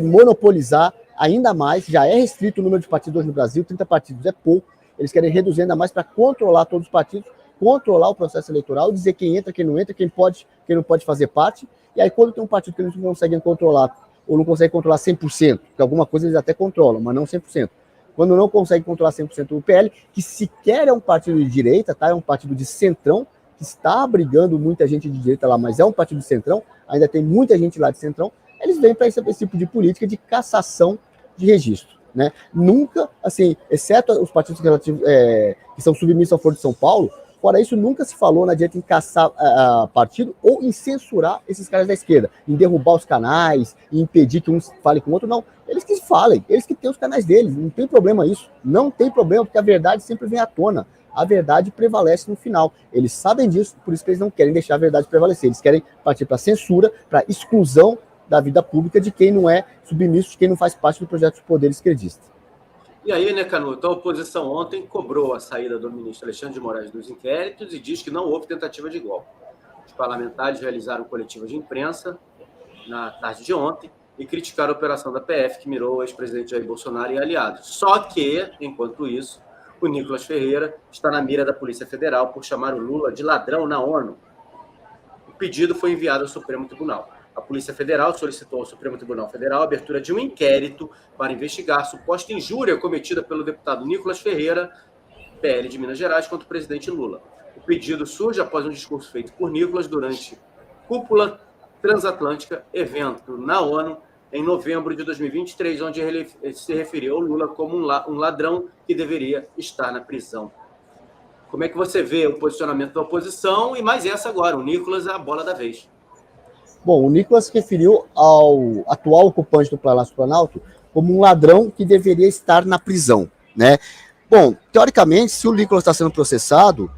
monopolizar ainda mais. Já é restrito o número de partidos hoje no Brasil, 30 partidos é pouco, eles querem reduzir ainda mais para controlar todos os partidos, controlar o processo eleitoral, dizer quem entra, quem não pode fazer parte, e aí quando tem um partido que eles não conseguem controlar, ou não conseguem controlar 100%, porque alguma coisa eles até controlam, mas não 100%. Quando não conseguem controlar 100% o PL, que sequer é um partido de direita, tá? É um partido de centrão, que está abrigando muita gente de direita lá, mas é um partido de centrão, ainda tem muita gente lá de centrão, eles vêm para esse tipo de política de cassação de registro, né? Nunca, assim, exceto os partidos que são submissos ao Foro de São Paulo, Fora isso, nunca se falou na direita em caçar partido ou em censurar esses caras da esquerda, em derrubar os canais, em impedir que um fale com o outro. Não, eles que falem, eles que têm os canais deles, não tem problema isso. Não tem problema, porque a verdade sempre vem à tona. A verdade prevalece no final. Eles sabem disso, por isso que eles não querem deixar a verdade prevalecer. Eles querem partir para censura, para exclusão da vida pública de quem não é submisso, de quem não faz parte do projeto de poder esquerdista. E aí, né, Canuto, a oposição ontem cobrou a saída do ministro Alexandre de Moraes dos inquéritos e diz que não houve tentativa de golpe. Os parlamentares realizaram coletiva de imprensa na tarde de ontem e criticaram a operação da PF que mirou o ex-presidente Jair Bolsonaro e aliados. Só que, enquanto isso, o Nicolas Ferreira está na mira da Polícia Federal por chamar o Lula de ladrão na ONU. O pedido foi enviado ao Supremo Tribunal. A Polícia Federal solicitou ao Supremo Tribunal Federal a abertura de um inquérito para investigar a suposta injúria cometida pelo deputado Nicolas Ferreira, PL de Minas Gerais, contra o presidente Lula. O pedido surge após um discurso feito por Nicolas durante Cúpula Transatlântica, evento na ONU, em novembro de 2023, onde ele se referiu ao Lula como um ladrão que deveria estar na prisão. Como é que você vê o posicionamento da oposição? E mais essa agora, o Nicolas é a bola da vez. Bom, o Nicolas se referiu ao atual ocupante do Palácio do Planalto como um ladrão que deveria estar na prisão, né? Bom, teoricamente, se o Nicolas está sendo processado,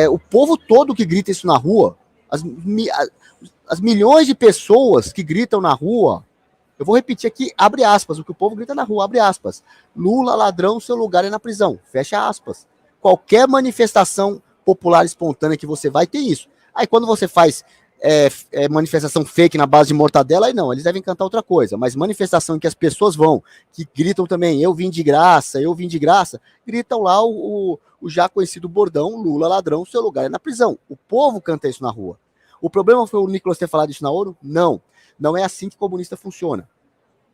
o povo todo que grita isso na rua, as milhões de pessoas que gritam na rua, eu vou repetir aqui, abre aspas, o que o povo grita na rua, abre aspas. Lula, ladrão, seu lugar é na prisão, fecha aspas. Qualquer manifestação popular espontânea que você vai, tem isso. Aí quando você faz manifestação fake na base de mortadela, aí não, eles devem cantar outra coisa, mas manifestação em que as pessoas vão, que gritam também, eu vim de graça, gritam lá o já conhecido bordão, Lula, ladrão, seu lugar é na prisão. O povo canta isso na rua. O problema foi o Nicolas ter falado isso na ONU? Não. Não é assim que comunista funciona.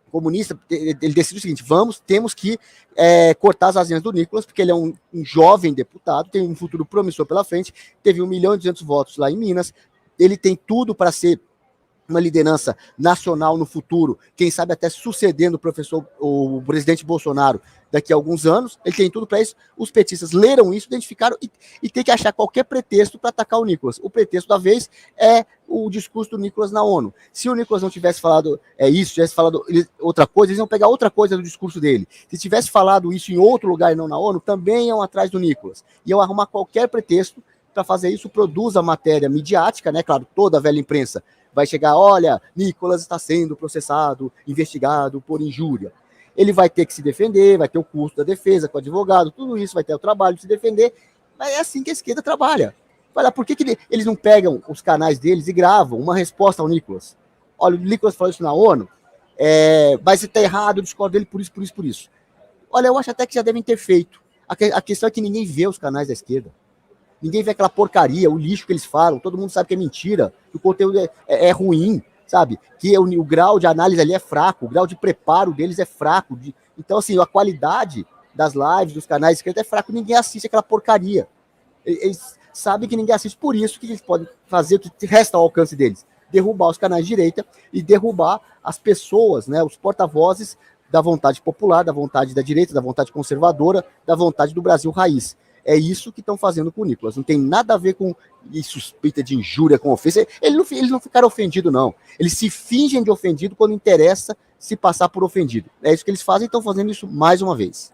O comunista, ele decide o seguinte, temos que cortar as asinhas do Nicolas, porque ele é um jovem deputado, tem um futuro promissor pela frente, teve 1.200.000 votos lá em Minas, ele tem tudo para ser uma liderança nacional no futuro, quem sabe até sucedendo o presidente Bolsonaro daqui a alguns anos, ele tem tudo para isso. Os petistas leram isso, identificaram e tem que achar qualquer pretexto para atacar o Nicolas. O pretexto da vez é o discurso do Nicolas na ONU. Se o Nicolas não tivesse falado tivesse falado outra coisa, eles iam pegar outra coisa do discurso dele. Se tivesse falado isso em outro lugar e não na ONU, também iam atrás do Nicolas. Iam arrumar qualquer pretexto para fazer isso, produz a matéria midiática, né? Claro, toda a velha imprensa vai chegar, olha, Nicolas está sendo processado, investigado por injúria. Ele vai ter que se defender, vai ter o custo da defesa com o advogado, tudo isso, vai ter o trabalho de se defender, mas é assim que a esquerda trabalha. Olha, por que eles não pegam os canais deles e gravam uma resposta ao Nicolas? Olha, o Nicolas falou isso na ONU, mas você está errado, eu discordo dele por isso. Olha, eu acho até que já devem ter feito. A questão é que ninguém vê os canais da esquerda. Ninguém vê aquela porcaria, o lixo que eles falam, todo mundo sabe que é mentira, que o conteúdo é ruim, sabe? Que o grau de análise ali é fraco, o grau de preparo deles é fraco. Então, assim, a qualidade das lives, dos canais esquerdos é fraco, ninguém assiste aquela porcaria. Eles sabem que ninguém assiste, por isso que eles podem fazer o que resta ao alcance deles, derrubar os canais de direita e derrubar as pessoas, né, os porta-vozes da vontade popular, da vontade da direita, da vontade conservadora, da vontade do Brasil raiz. É isso que estão fazendo com o Nicolas. Não tem nada a ver com suspeita de injúria, com ofensa. Eles não ficaram ofendidos, não. Eles se fingem de ofendido quando interessa se passar por ofendido. É isso que eles fazem e estão fazendo isso mais uma vez.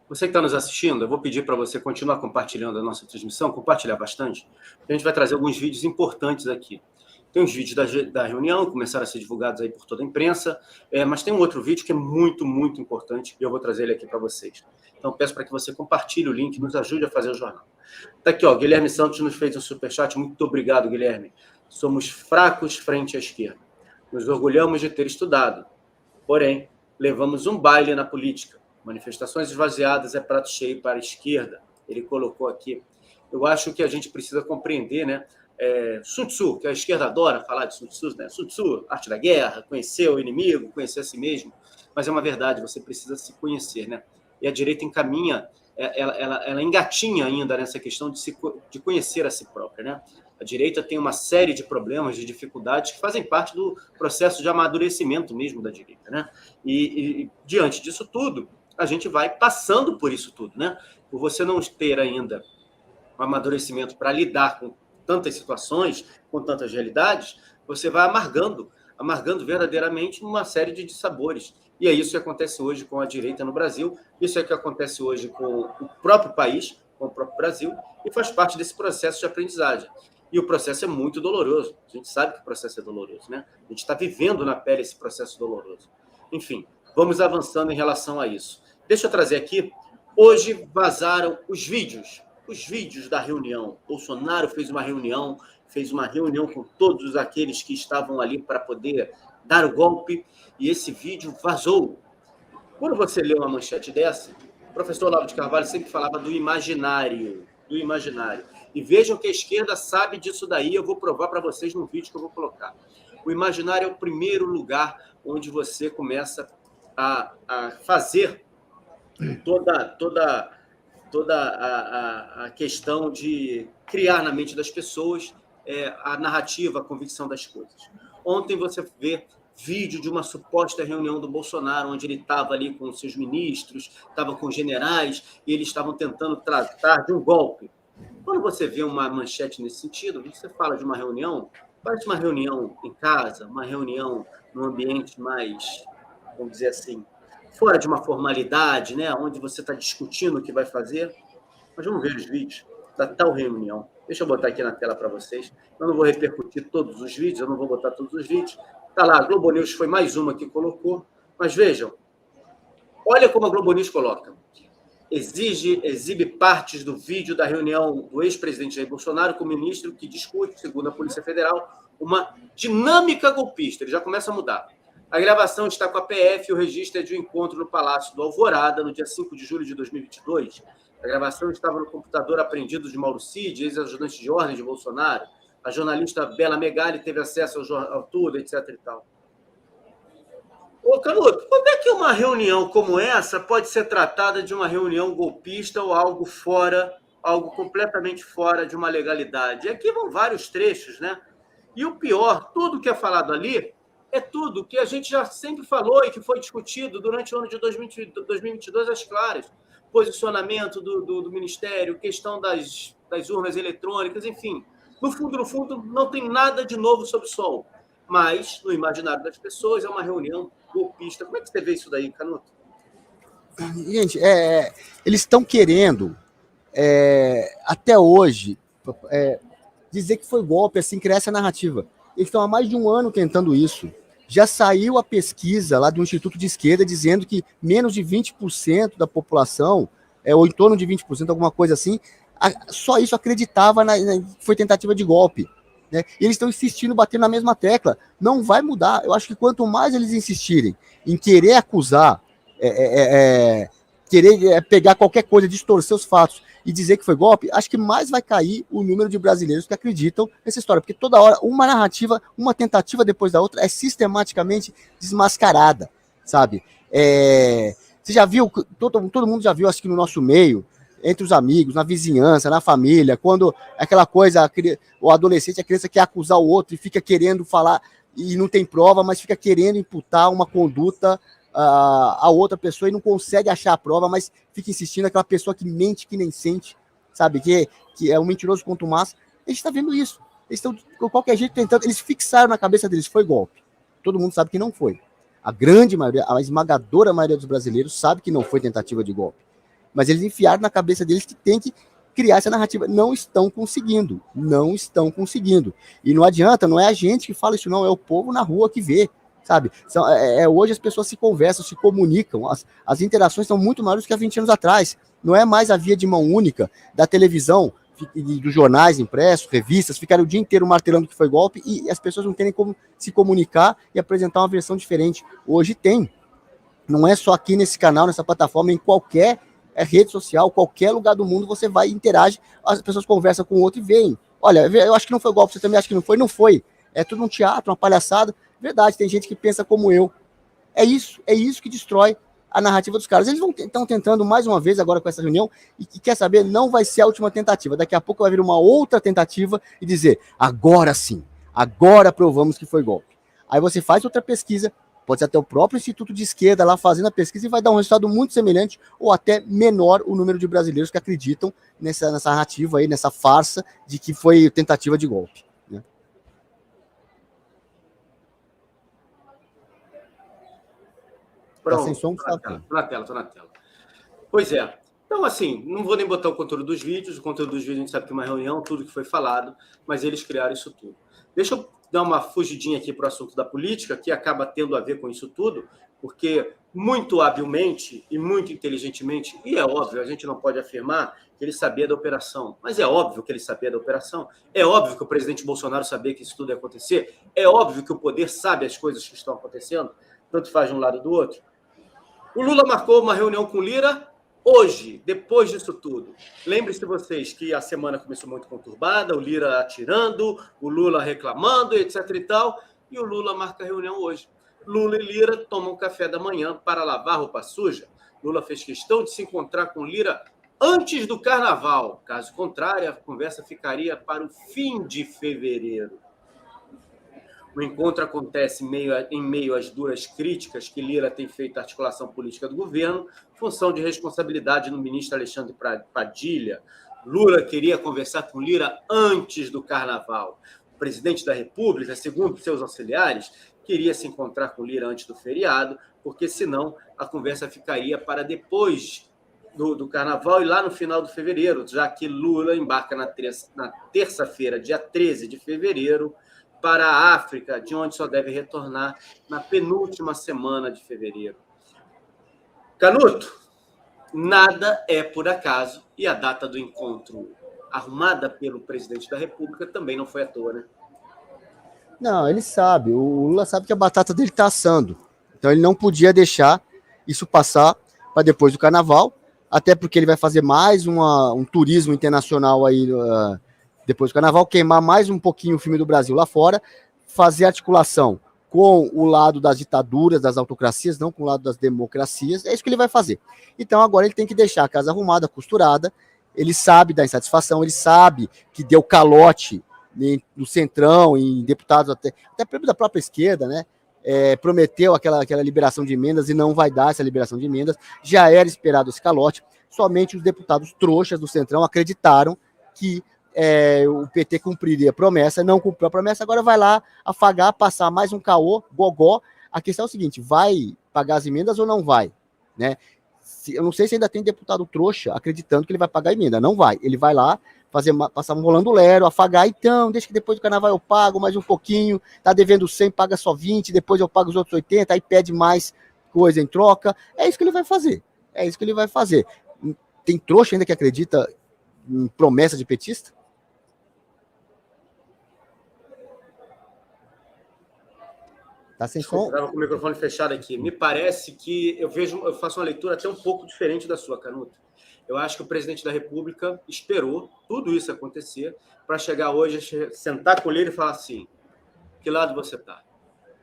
Você que está nos assistindo, eu vou pedir para você continuar compartilhando a nossa transmissão, compartilhar bastante. A gente vai trazer alguns vídeos importantes aqui. Tem os vídeos da reunião, começaram a ser divulgados aí por toda a imprensa, mas tem um outro vídeo que é muito, muito importante e eu vou trazer ele aqui para vocês. Então, peço para que você compartilhe o link, nos ajude a fazer o jornal. Está aqui, ó, Guilherme Santos nos fez um superchat. Muito obrigado, Guilherme. Somos fracos frente à esquerda. Nos orgulhamos de ter estudado. Porém, levamos um baile na política. Manifestações esvaziadas é prato cheio para a esquerda. Ele colocou aqui. Eu acho que a gente precisa compreender, né? Sun Tzu, que a esquerda adora falar de Sun Tzu, né? Sun Tzu, arte da guerra, conhecer o inimigo, conhecer a si mesmo. Mas é uma verdade, você precisa se conhecer, né? E a direita encaminha, ela engatinha ainda nessa questão de conhecer a si própria, né? A direita tem uma série de problemas, de dificuldades que fazem parte do processo de amadurecimento mesmo da direita, né? E diante disso tudo, a gente vai passando por isso tudo, né? Por você não ter ainda um amadurecimento para lidar com tantas situações, com tantas realidades, você vai amargando verdadeiramente uma série de dissabores. E é isso que acontece hoje com a direita no Brasil, isso é o que acontece hoje com o próprio país, com o próprio Brasil, e faz parte desse processo de aprendizagem. E o processo é muito doloroso. A gente sabe que o processo é doloroso, né? A gente está vivendo na pele esse processo doloroso. Enfim, vamos avançando em relação a isso. Deixa eu trazer aqui. Hoje vazaram os vídeos da reunião. Bolsonaro fez uma reunião com todos aqueles que estavam ali para poder dar o golpe, e esse vídeo vazou. Quando você lê uma manchete dessa, o professor Olavo de Carvalho sempre falava do imaginário. E vejam que a esquerda sabe disso daí, eu vou provar para vocês no vídeo que eu vou colocar. O imaginário é o primeiro lugar onde você começa a fazer toda a questão de criar na mente das pessoas a narrativa, a convicção das coisas. Ontem você vê vídeo de uma suposta reunião do Bolsonaro, onde ele estava ali com seus ministros, estava com generais, e eles estavam tentando tratar de um golpe. Quando você vê uma manchete nesse sentido, você fala de uma reunião, parece uma reunião em casa, uma reunião num ambiente mais, vamos dizer assim, fora de uma formalidade, né, onde você está discutindo o que vai fazer. Mas vamos ver os vídeos da tal reunião. Deixa eu botar aqui na tela para vocês. Eu não vou repercutir todos os vídeos, eu não vou botar todos os vídeos. Está lá, a Globo News foi mais uma que colocou. Mas vejam, olha como a Globo News coloca. Exibe partes do vídeo da reunião do ex-presidente Jair Bolsonaro com o ministro que discute, segundo a Polícia Federal, uma dinâmica golpista. Ele já começa a mudar. A gravação está com a PF e o registro é de um encontro no Palácio do Alvorada, no dia 5 de julho de 2022. A gravação estava no computador apreendido de Mauro Cid, ex-ajudante de ordem de Bolsonaro. A jornalista Bela Megali teve acesso ao tudo, etc. e tal. Ô, Canuto, como é que uma reunião como essa pode ser tratada de uma reunião golpista ou algo completamente fora de uma legalidade? E aqui vão vários trechos, né? E o pior, tudo que é falado ali é tudo que a gente já sempre falou e que foi discutido durante o ano de 2022 às claras. Posicionamento do Ministério, questão das urnas eletrônicas, enfim. No fundo, não tem nada de novo sob o sol. Mas, no imaginário das pessoas, é uma reunião golpista. Como é que você vê isso daí, Canuto? Gente, eles estão querendo, até hoje, dizer que foi golpe, assim, criar essa narrativa. Eles estão há mais de um ano tentando isso. Já saiu a pesquisa lá do Instituto de Esquerda dizendo que menos de 20% da população, ou em torno de 20%, alguma coisa assim, só isso acreditava que foi tentativa de golpe. Né? E eles estão insistindo, batendo na mesma tecla. Não vai mudar. Eu acho que quanto mais eles insistirem em querer acusar, querer pegar qualquer coisa, distorcer os fatos e dizer que foi golpe, acho que mais vai cair o número de brasileiros que acreditam nessa história. Porque toda hora, uma narrativa, uma tentativa depois da outra é sistematicamente desmascarada, sabe? Você já viu, todo mundo já viu, acho que no nosso meio, entre os amigos, na vizinhança, na família, quando aquela coisa, o adolescente, a criança quer acusar o outro e fica querendo falar, e não tem prova, mas fica querendo imputar uma conduta a outra pessoa e não consegue achar a prova, mas fica insistindo, aquela pessoa que mente, que nem sente, sabe, que é um mentiroso contumaz. A gente está vendo isso. Eles estão, de qualquer jeito, tentando, eles fixaram na cabeça deles, foi golpe. Todo mundo sabe que não foi. A grande maioria, a esmagadora maioria dos brasileiros sabe que não foi tentativa de golpe. Mas eles enfiaram na cabeça deles que tem que criar essa narrativa. Não estão conseguindo. E não adianta, não é a gente que fala isso, não, é o povo na rua que vê, sabe? Hoje as pessoas se conversam, se comunicam, as interações são muito maiores do que há 20 anos atrás. Não é mais a via de mão única da televisão, dos jornais impressos, revistas, ficaram o dia inteiro martelando que foi golpe e as pessoas não terem como se comunicar e apresentar uma versão diferente. Hoje tem. Não é só aqui nesse canal, nessa plataforma, em qualquer rede social, qualquer lugar do mundo, você vai e interage, as pessoas conversam com o outro e veem. Olha, eu acho que não foi golpe, você também acha que não foi? Não foi. É tudo um teatro, uma palhaçada. Verdade, tem gente que pensa como eu. É isso que destrói a narrativa dos caras. Eles estão tentando mais uma vez agora com essa reunião e quer saber, não vai ser a última tentativa. Daqui a pouco vai vir uma outra tentativa e dizer, agora sim, agora provamos que foi golpe. Aí você faz outra pesquisa, Pode ser até o próprio Instituto de Esquerda lá fazendo a pesquisa e vai dar um resultado muito semelhante ou até menor o número de brasileiros que acreditam nessa narrativa aí, nessa farsa de que foi tentativa de golpe. Né? Pronto, Tá sem som, tô na tela. Pois é. Então, assim, não vou nem botar o conteúdo dos vídeos. O conteúdo dos vídeos a gente sabe que é uma reunião, tudo que foi falado, mas eles criaram isso tudo. Deixa eu dar uma fugidinha aqui para o assunto da política, que acaba tendo a ver com isso tudo, porque muito habilmente e muito inteligentemente, e é óbvio, a gente não pode afirmar que ele sabia da operação, mas é óbvio que ele sabia da operação, é óbvio que o presidente Bolsonaro sabia que isso tudo ia acontecer, é óbvio que o poder sabe as coisas que estão acontecendo, tanto faz de um lado ou do outro. O Lula marcou uma reunião com o Lira hoje, depois disso tudo. Lembre-se vocês que a semana começou muito conturbada, o Lira atirando, o Lula reclamando, etc e tal, e o Lula marca a reunião hoje. Lula e Lira tomam café da manhã para lavar roupa suja. Lula fez questão de se encontrar com Lira antes do Carnaval. Caso contrário, a conversa ficaria para o fim de fevereiro. O encontro acontece em meio às duras críticas que Lira tem feito à articulação política do governo, função de responsabilidade no ministro Alexandre Padilha. Lula queria conversar com Lira antes do Carnaval. O presidente da República, segundo seus auxiliares, queria se encontrar com Lira antes do feriado, porque senão a conversa ficaria para depois do Carnaval e lá no final de fevereiro, já que Lula embarca na terça-feira, dia 13 de fevereiro, para a África, de onde só deve retornar na penúltima semana de fevereiro. Canuto, nada é por acaso, e a data do encontro arrumada pelo presidente da República também não foi à toa, né? Não, ele sabe, o Lula sabe que a batata dele está assando, então ele não podia deixar isso passar para depois do Carnaval, até porque ele vai fazer mais um turismo internacional aí depois do Carnaval, queimar mais um pouquinho o filme do Brasil lá fora, fazer articulação com o lado das ditaduras, das autocracias, não com o lado das democracias, é isso que ele vai fazer. Então agora ele tem que deixar a casa arrumada, costurada, ele sabe da insatisfação, ele sabe que deu calote no Centrão, em deputados até da própria esquerda, né? Prometeu aquela liberação de emendas e não vai dar essa liberação de emendas, já era esperado esse calote, somente os deputados trouxas do Centrão acreditaram que o PT cumpriria a promessa, não cumpriu a promessa, agora vai lá afagar, passar mais um caô, gogó. A questão é o seguinte, vai pagar as emendas ou não vai? Né? Eu não sei se ainda tem deputado trouxa acreditando que ele vai pagar a emenda, não vai, ele vai lá passar um rolando lero, afagar, então, deixa que depois do Carnaval eu pago mais um pouquinho, tá devendo 100, paga só 20, depois eu pago os outros 80, aí pede mais coisa em troca, é isso que ele vai fazer, Tem trouxa ainda que acredita em promessa de petista? Tá sem som? Estava com o microfone fechado aqui. Me parece que eu faço uma leitura até um pouco diferente da sua, Canuto. Eu acho que o presidente da República esperou tudo isso acontecer para chegar hoje, sentar com ele e falar assim: que lado você está?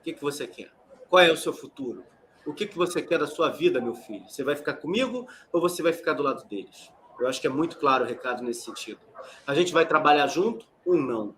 O que você quer? Qual é o seu futuro? O que você quer da sua vida, meu filho? Você vai ficar comigo ou você vai ficar do lado deles? Eu acho que é muito claro o recado nesse sentido. A gente vai trabalhar junto ou não?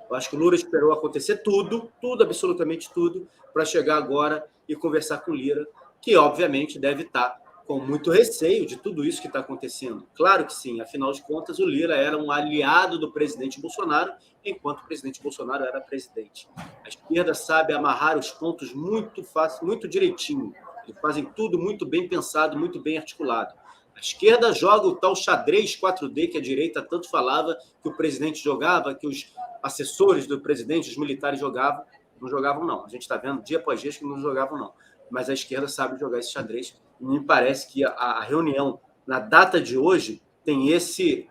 Eu acho que o Lula esperou acontecer tudo, absolutamente tudo, para chegar agora e conversar com o Lira, que obviamente deve estar com muito receio de tudo isso que está acontecendo. Claro que sim, afinal de contas, o Lira era um aliado do presidente Bolsonaro, enquanto o presidente Bolsonaro era presidente. A esquerda sabe amarrar os pontos muito fácil, muito direitinho. Eles fazem tudo muito bem pensado, muito bem articulado. A esquerda joga o tal xadrez 4D que a direita tanto falava que o presidente jogava, que os assessores do presidente, os militares jogavam. Não jogavam, não. A gente está vendo dia após dia que não jogavam, não. Mas a esquerda sabe jogar esse xadrez. E me parece que a reunião, na data de hoje, tem esse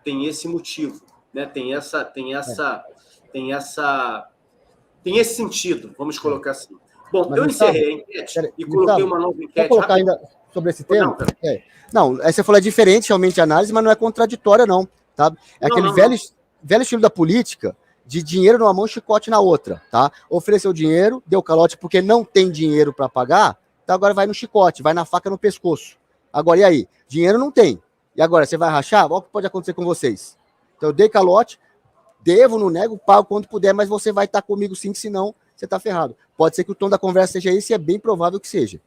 motivo, né? Tem esse sentido, vamos colocar assim. Bom, eu encerrei a enquete e coloquei uma nova enquete. Vou colocar ainda sobre esse tema? Não, você falou, é diferente realmente a análise, mas não é contraditória, não. Tá? É aquele velho estilo da política de dinheiro numa mão, chicote na outra. Tá? Ofereceu dinheiro, deu calote porque não tem dinheiro para pagar, então agora vai no chicote, vai na faca no pescoço. Agora, e aí? Dinheiro não tem. E agora, você vai rachar? Olha o que pode acontecer com vocês. Então, eu dei calote, devo, não nego, pago quando puder, mas você vai estar comigo sim, senão você está ferrado. Pode ser que o tom da conversa seja esse, e é bem provável que seja.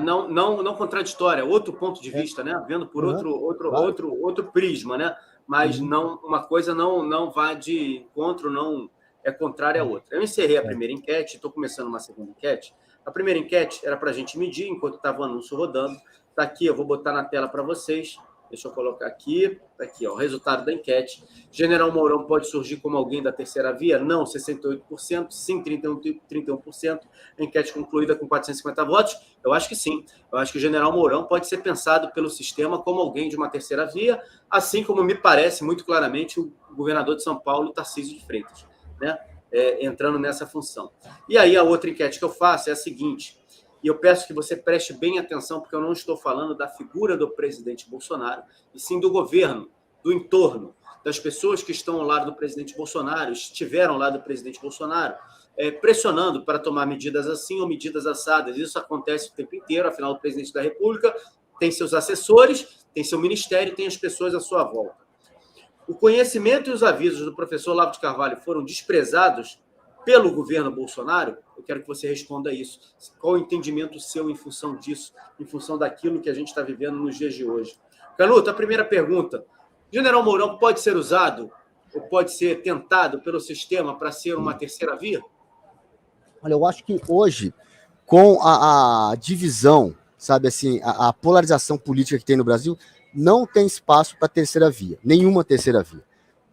Não contraditória, outro ponto de vista, né? Vendo por outro prisma, né? Mas não, uma coisa não vai de encontro, não é contrária à outra. Eu encerrei a primeira enquete, estou começando uma segunda enquete. A primeira enquete era para a gente medir enquanto estava o anúncio rodando. Está aqui, eu vou botar na tela para vocês. Deixa eu colocar aqui. Está aqui, ó, o resultado da enquete. General Mourão pode surgir como alguém da terceira via? Não, 68%. Sim, 31%. A enquete concluída com 450 votos. Eu acho que sim. Eu acho que o General Mourão pode ser pensado pelo sistema como alguém de uma terceira via, assim como me parece muito claramente o governador de São Paulo, Tarcísio de Freitas, né? Entrando nessa função. E aí a outra enquete que eu faço é a seguinte, e eu peço que você preste bem atenção, porque eu não estou falando da figura do presidente Bolsonaro, e sim do governo, do entorno, das pessoas que estão ao lado do presidente Bolsonaro, estiveram ao lado do presidente Bolsonaro, pressionando para tomar medidas assim ou medidas assadas. Isso acontece o tempo inteiro, afinal, o presidente da República tem seus assessores, tem seu ministério, tem as pessoas à sua volta. O conhecimento e os avisos do professor Olavo de Carvalho foram desprezados pelo governo Bolsonaro? Eu quero que você responda isso. Qual o entendimento seu em função disso, em função daquilo que a gente está vivendo nos dias de hoje? Canuto, a primeira pergunta. General Mourão pode ser usado ou pode ser tentado pelo sistema para ser uma terceira via? Olha, eu acho que hoje, com a divisão, sabe assim, a polarização política que tem no Brasil, não tem espaço para terceira via, nenhuma terceira via.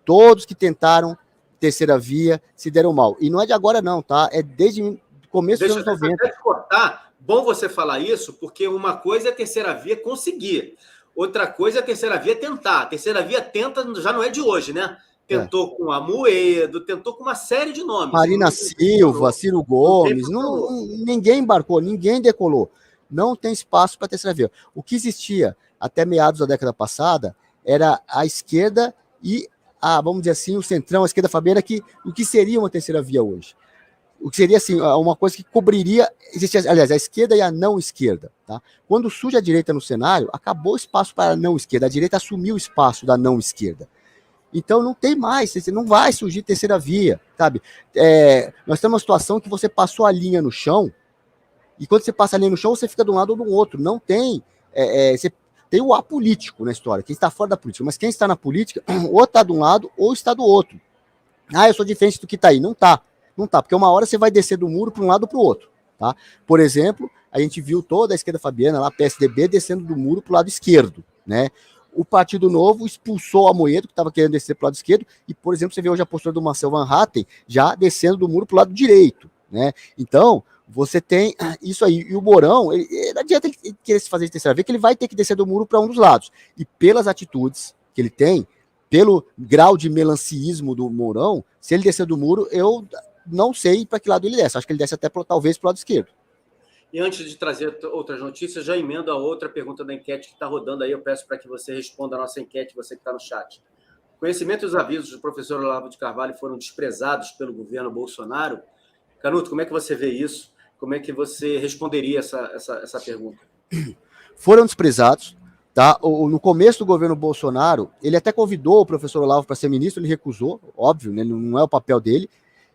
Todos que tentaram terceira via se deram mal. E não é de agora não, tá? É desde o começo dos anos 90. Deixa eu cortar. Bom você falar isso, porque uma coisa é a terceira via conseguir, outra coisa é a terceira via tentar. A terceira via tenta, já não é de hoje, né? Tentou com Amoedo, tentou com uma série de nomes. Marina Silva, Ciro Gomes, ninguém embarcou, ninguém decolou. Não tem espaço para terceira via. O que existia até meados da década passada era a esquerda e vamos dizer assim, o centrão, a esquerda fabiana, o que seria uma terceira via hoje? O que seria, assim, uma coisa que cobriria, aliás, a esquerda e a não esquerda, tá? Quando surge a direita no cenário, acabou o espaço para a não esquerda, a direita assumiu o espaço da não esquerda. Então não tem mais, não vai surgir terceira via, sabe? Nós temos uma situação que você passou a linha no chão, e quando você passa a linha no chão, você fica de um lado ou do outro, não tem, você tem o apolítico na história, quem está fora da política, mas quem está na política, ou está de um lado, ou está do outro. Eu sou diferente do que está aí. Não tá, porque uma hora você vai descer do muro para um lado ou para o outro, tá? Por exemplo, a gente viu toda a esquerda fabiana, lá, PSDB, descendo do muro para o lado esquerdo, né? O Partido Novo expulsou a Amoedo, que estava querendo descer para o lado esquerdo, e, por exemplo, você vê hoje a postura do Marcel Van Hatten já descendo do muro para o lado direito, né? Então, você tem isso aí. E o Mourão, não adianta ele querer se fazer de terceira via, que ele vai ter que descer do muro para um dos lados. E pelas atitudes que ele tem, pelo grau de melanciismo do Mourão, se ele descer do muro, eu não sei para que lado ele desce. Acho que ele desce até talvez para o lado esquerdo. E antes de trazer outras notícias, já emendo a outra pergunta da enquete que está rodando aí. Eu peço para que você responda a nossa enquete, você que está no chat. Conhecimento e os avisos do professor Olavo de Carvalho foram desprezados pelo governo Bolsonaro? Canuto, como é que você vê isso? Como é que você responderia essa pergunta? Foram desprezados, tá? No começo do governo Bolsonaro, ele até convidou o professor Olavo para ser ministro, ele recusou, óbvio, né? Não é o papel dele.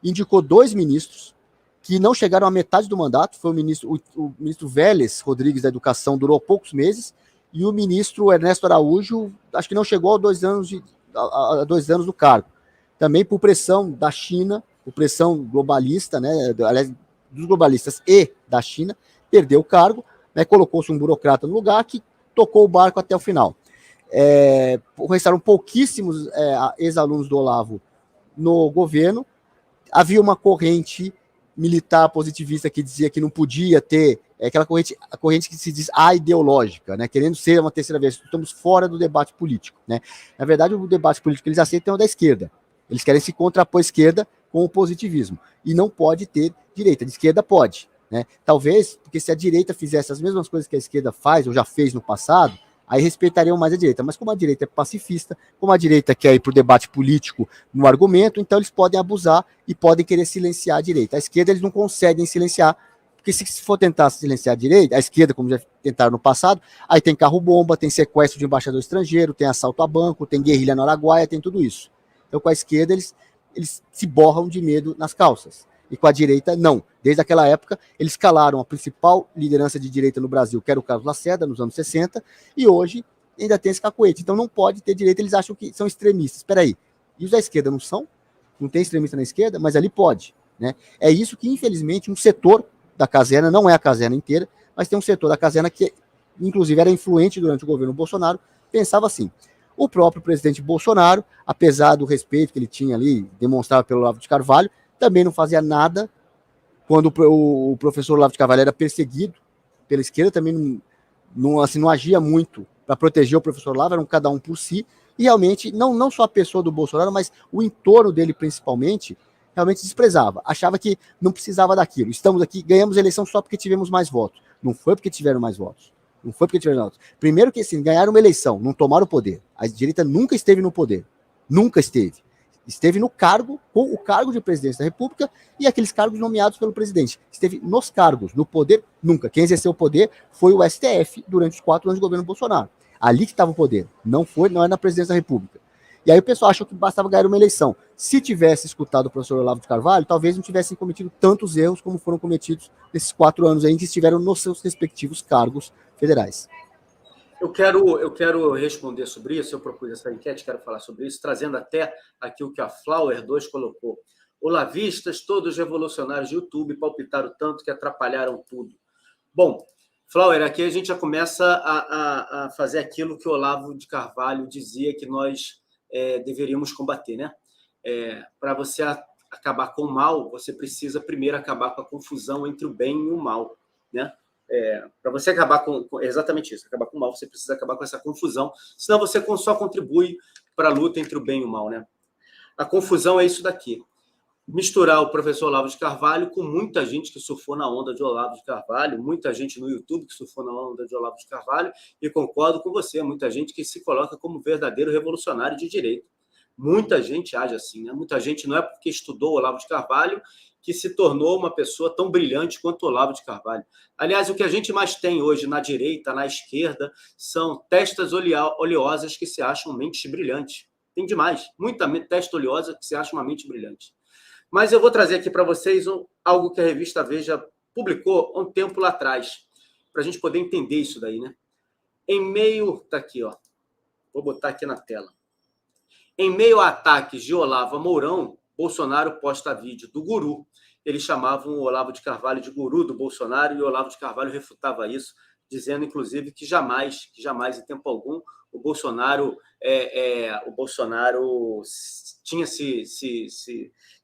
Indicou 2 ministros que não chegaram à metade do mandato. Foi o ministro Vélez Rodrigues da Educação, durou poucos meses, e o ministro Ernesto Araújo, acho que não chegou a 2 anos do cargo. Também por pressão da China, por pressão globalista, né? Aliás, dos globalistas e da China, perdeu o cargo, né, colocou-se um burocrata no lugar que tocou o barco até o final. Restaram pouquíssimos ex-alunos do Olavo no governo. Havia uma corrente militar positivista que dizia que não podia ter, aquela corrente que se diz ideológica, né, querendo ser uma terceira via. Estamos fora do debate político, né? Na verdade, o debate político que eles aceitam é o da esquerda. Eles querem se contrapor à esquerda com o positivismo. E não pode ter direita. De esquerda pode, né? Talvez, porque se a direita fizesse as mesmas coisas que a esquerda faz, ou já fez no passado, aí respeitariam mais a direita. Mas como a direita é pacifista, como a direita quer ir para o debate político no argumento, então eles podem abusar e podem querer silenciar a direita. A esquerda eles não conseguem silenciar, porque se for tentar silenciar a direita, a esquerda, como já tentaram no passado, aí tem carro-bomba, tem sequestro de embaixador estrangeiro, tem assalto a banco, tem guerrilha no Araguaia, tem tudo isso. Então com a esquerda eles se borram de medo nas calças. e com a direita, não. Desde aquela época, eles calaram a principal liderança de direita no Brasil, que era o Carlos Lacerda, nos anos 60, e hoje ainda tem esse cacuete. Então não pode ter direita, eles acham que são extremistas. Espera aí, e os da esquerda não são? Não tem extremista na esquerda, mas ali pode. Né? É isso que, infelizmente, um setor da caserna, não é a caserna inteira, mas tem um setor da caserna que, inclusive, era influente durante o governo Bolsonaro, pensava assim. O próprio presidente Bolsonaro, apesar do respeito que ele tinha ali, demonstrado pelo Olavo de Carvalho, também não fazia nada quando o professor Olavo de Carvalho era perseguido pela esquerda, também não agia muito para proteger o professor Olavo, eram cada um por si, e realmente, não só a pessoa do Bolsonaro, mas o entorno dele principalmente, realmente desprezava, achava que não precisava daquilo. Estamos aqui, ganhamos a eleição só porque tivemos mais votos. Não foi porque tiveram mais votos. Não foi porque tiveram votos. Primeiro que, assim, ganharam uma eleição, não tomaram o poder. A direita nunca esteve no poder. Nunca esteve. Esteve no cargo, com o cargo de presidência da República e aqueles cargos nomeados pelo presidente. Esteve nos cargos, no poder, nunca. Quem exerceu o poder foi o STF durante os 4 anos de governo Bolsonaro. Ali que estava o poder. Não era na presidência da República. E aí o pessoal achou que bastava ganhar uma eleição. Se tivesse escutado o professor Olavo de Carvalho, talvez não tivessem cometido tantos erros como foram cometidos nesses 4 anos aí, que estiveram nos seus respectivos cargos federais. Eu quero responder sobre isso, eu propus essa enquete, quero falar sobre isso, trazendo até aquilo que a Flower 2 colocou. Olavistas, todos revolucionários de YouTube, palpitaram tanto que atrapalharam tudo. Bom, Flower, aqui a gente já começa a fazer aquilo que o Olavo de Carvalho dizia que nós deveríamos combater, né? Para você acabar com o mal, você precisa primeiro acabar com a confusão entre o bem e o mal, né? Para você acabar com exatamente isso, acabar com o mal, você precisa acabar com essa confusão, senão você só contribui para a luta entre o bem e o mal, né? A confusão é isso daqui. Misturar o professor Olavo de Carvalho com muita gente que surfou na onda de Olavo de Carvalho, muita gente no YouTube que surfou na onda de Olavo de Carvalho, e concordo com você, muita gente que se coloca como verdadeiro revolucionário de direita. Muita gente age assim, né? Muita gente não é porque estudou Olavo de Carvalho que se tornou uma pessoa tão brilhante quanto Olavo de Carvalho. Aliás, o que a gente mais tem hoje na direita, na esquerda, são testas oleosas que se acham mentes brilhantes. Tem demais, muita testa oleosa que se acha uma mente brilhante. Mas eu vou trazer aqui para vocês algo que a revista Veja publicou há um tempo lá atrás, para a gente poder entender isso daí, né? Em meio... Está aqui, ó. Vou botar aqui na tela. Em meio a ataques de Olavo a Mourão, Bolsonaro posta vídeo do guru. Eles chamavam o Olavo de Carvalho de guru do Bolsonaro e o Olavo de Carvalho refutava isso, dizendo, inclusive, que jamais, em tempo algum, o Bolsonaro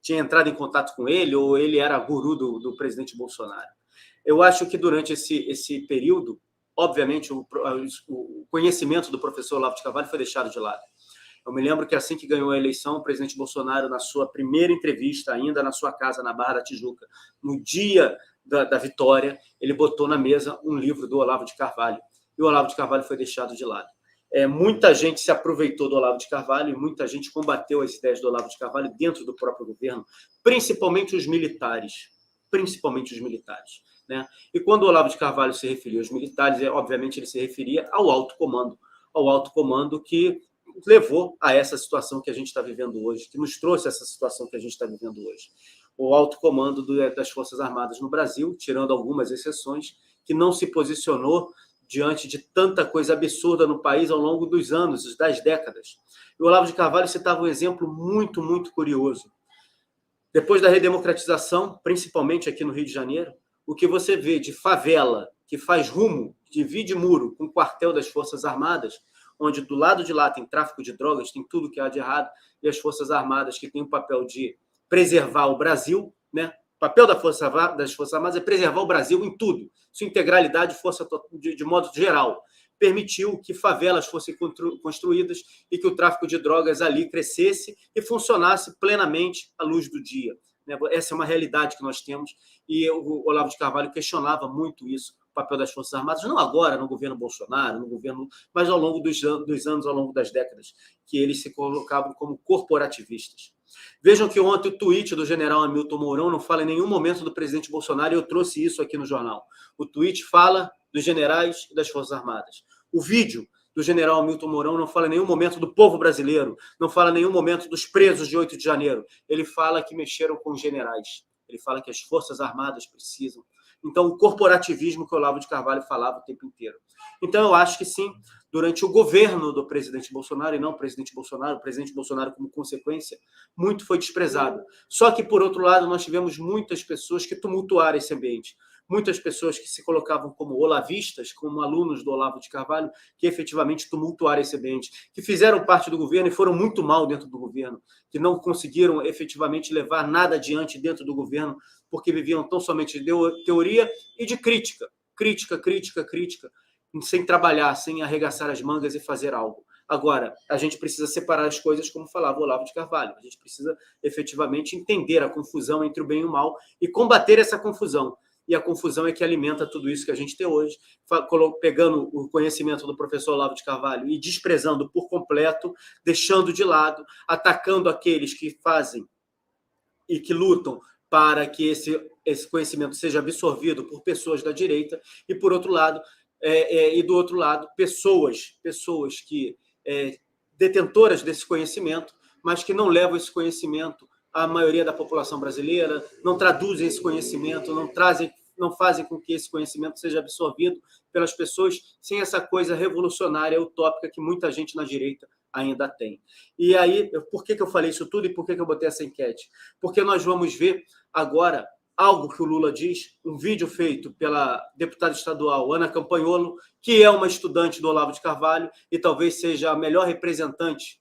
tinha entrado em contato com ele ou ele era guru do presidente Bolsonaro. Eu acho que durante esse período, obviamente, o conhecimento do professor Olavo de Carvalho foi deixado de lado. Eu me lembro que assim que ganhou a eleição, o presidente Bolsonaro, na sua primeira entrevista, ainda na sua casa, na Barra da Tijuca, no dia da vitória, ele botou na mesa um livro do Olavo de Carvalho. E o Olavo de Carvalho foi deixado de lado. Muita gente se aproveitou do Olavo de Carvalho e muita gente combateu as ideias do Olavo de Carvalho dentro do próprio governo, principalmente os militares. Né? E quando o Olavo de Carvalho se referia aos militares, obviamente ele se referia ao alto comando que levou a essa situação que a gente está vivendo hoje, que nos trouxe essa situação que a gente está vivendo hoje. O alto comando das Forças Armadas no Brasil, tirando algumas exceções, que não se posicionou diante de tanta coisa absurda no país ao longo dos anos, das décadas. E o Olavo de Carvalho citava um exemplo muito, muito curioso. Depois da redemocratização, principalmente aqui no Rio de Janeiro, o que você vê de favela que faz rumo, divide muro com o quartel das Forças Armadas, onde do lado de lá tem tráfico de drogas, tem tudo que há de errado, e as Forças Armadas que têm o papel de preservar o Brasil, né? O papel das Forças Armadas é preservar o Brasil em tudo, sua integralidade, de modo geral. Permitiu que favelas fossem construídas e que o tráfico de drogas ali crescesse e funcionasse plenamente à luz do dia. Essa é uma realidade que nós temos e o Olavo de Carvalho questionava muito isso, o papel das Forças Armadas, não agora no governo Bolsonaro, mas ao longo dos anos, ao longo das décadas, que eles se colocavam como corporativistas. Vejam que ontem o tweet do general Hamilton Mourão não fala em nenhum momento do presidente Bolsonaro, e eu trouxe isso aqui no jornal. O tweet fala dos generais e das Forças Armadas. O vídeo do general Hamilton Mourão não fala em nenhum momento do povo brasileiro, não fala em nenhum momento dos presos de 8 de janeiro. Ele fala que mexeram com os generais. ele fala que as Forças Armadas precisam. Então, o corporativismo que o Olavo de Carvalho falava o tempo inteiro. Então, eu acho que sim, durante o governo do presidente Bolsonaro, e não o presidente Bolsonaro, como consequência, muito foi desprezado. Só que, por outro lado, nós tivemos muitas pessoas que tumultuaram esse ambiente. Muitas pessoas que se colocavam como olavistas, como alunos do Olavo de Carvalho, que efetivamente tumultuaram esse ambiente, que fizeram parte do governo e foram muito mal dentro do governo, que não conseguiram efetivamente levar nada adiante dentro do governo, porque viviam tão somente de teoria e de crítica, sem trabalhar, sem arregaçar as mangas e fazer algo. Agora, a gente precisa separar as coisas, como falava o Olavo de Carvalho. A gente precisa efetivamente entender a confusão entre o bem e o mal e combater essa confusão. E a confusão é que alimenta tudo isso que a gente tem hoje, pegando o conhecimento do professor Olavo de Carvalho e desprezando por completo, deixando de lado, atacando aqueles que fazem e que lutam para que esse conhecimento seja absorvido por pessoas da direita e, por outro lado, do outro lado, pessoas que detentoras desse conhecimento, mas que não levam esse conhecimento à maioria da população brasileira, não traduzem esse conhecimento, não fazem com que esse conhecimento seja absorvido pelas pessoas sem essa coisa revolucionária, utópica que muita gente na direita ainda tem. E aí, por que eu falei isso tudo e por que eu botei essa enquete? Porque nós vamos ver agora algo que o Lula diz, um vídeo feito pela deputada estadual Ana Campanholo, que é uma estudante do Olavo de Carvalho e talvez seja a melhor representante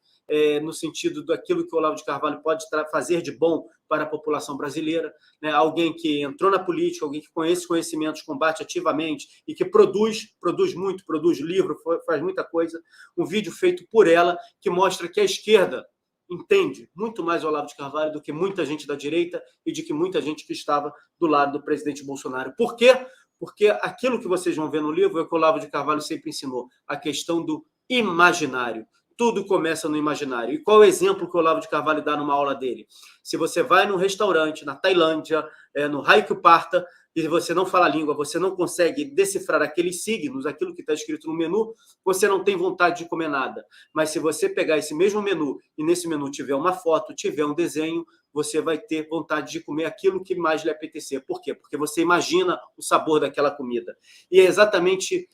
no sentido daquilo que o Olavo de Carvalho pode fazer de bom para a população brasileira, né? Alguém que entrou na política, alguém que conhece conhecimentos, combate ativamente e que produz muito, produz livro, faz muita coisa. Um vídeo feito por ela que mostra que a esquerda entende muito mais o Olavo de Carvalho do que muita gente da direita e de que muita gente que estava do lado do presidente Bolsonaro. Por quê? Porque aquilo que vocês vão ver no livro é o que o Olavo de Carvalho sempre ensinou, a questão do imaginário. Tudo começa no imaginário. E qual é o exemplo que o Olavo de Carvalho dá numa aula dele? Se você vai num restaurante na Tailândia, no Raikyuparta, e você não fala a língua, você não consegue decifrar aqueles signos, aquilo que está escrito no menu, você não tem vontade de comer nada. Mas se você pegar esse mesmo menu e nesse menu tiver uma foto, tiver um desenho, você vai ter vontade de comer aquilo que mais lhe apetecer. Por quê? Porque você imagina o sabor daquela comida. E é exatamente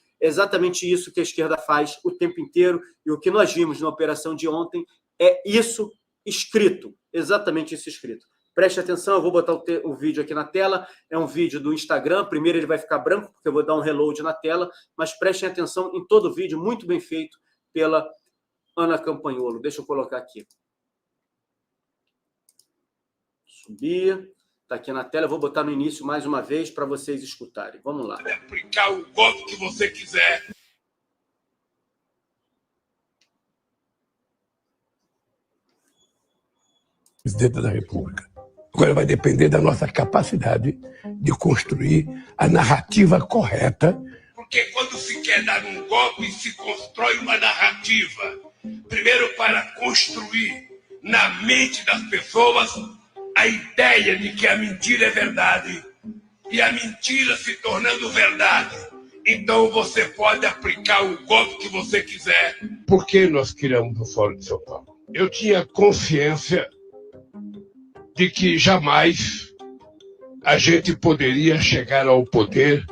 isso que a esquerda faz o tempo inteiro, e o que nós vimos na operação de ontem é isso escrito, exatamente isso escrito. Preste atenção, eu vou botar o vídeo aqui na tela, é um vídeo do Instagram, primeiro ele vai ficar branco, porque eu vou dar um reload na tela, mas prestem atenção em todo o vídeo, muito bem feito pela Ana Campanholo. Deixa eu colocar aqui. Subir. Está aqui na tela, eu vou botar no início mais uma vez para vocês escutarem. Vamos lá. Pode aplicar o golpe que você quiser. Presidente da República. Agora vai depender da nossa capacidade de construir a narrativa correta. Porque quando se quer dar um golpe, se constrói uma narrativa. Primeiro para construir na mente das pessoas a ideia de que a mentira é verdade e a mentira se tornando verdade. Então você pode aplicar o golpe que você quiser. Por que nós criamos o Fórum de São Paulo? Eu tinha consciência de que jamais a gente poderia chegar ao poder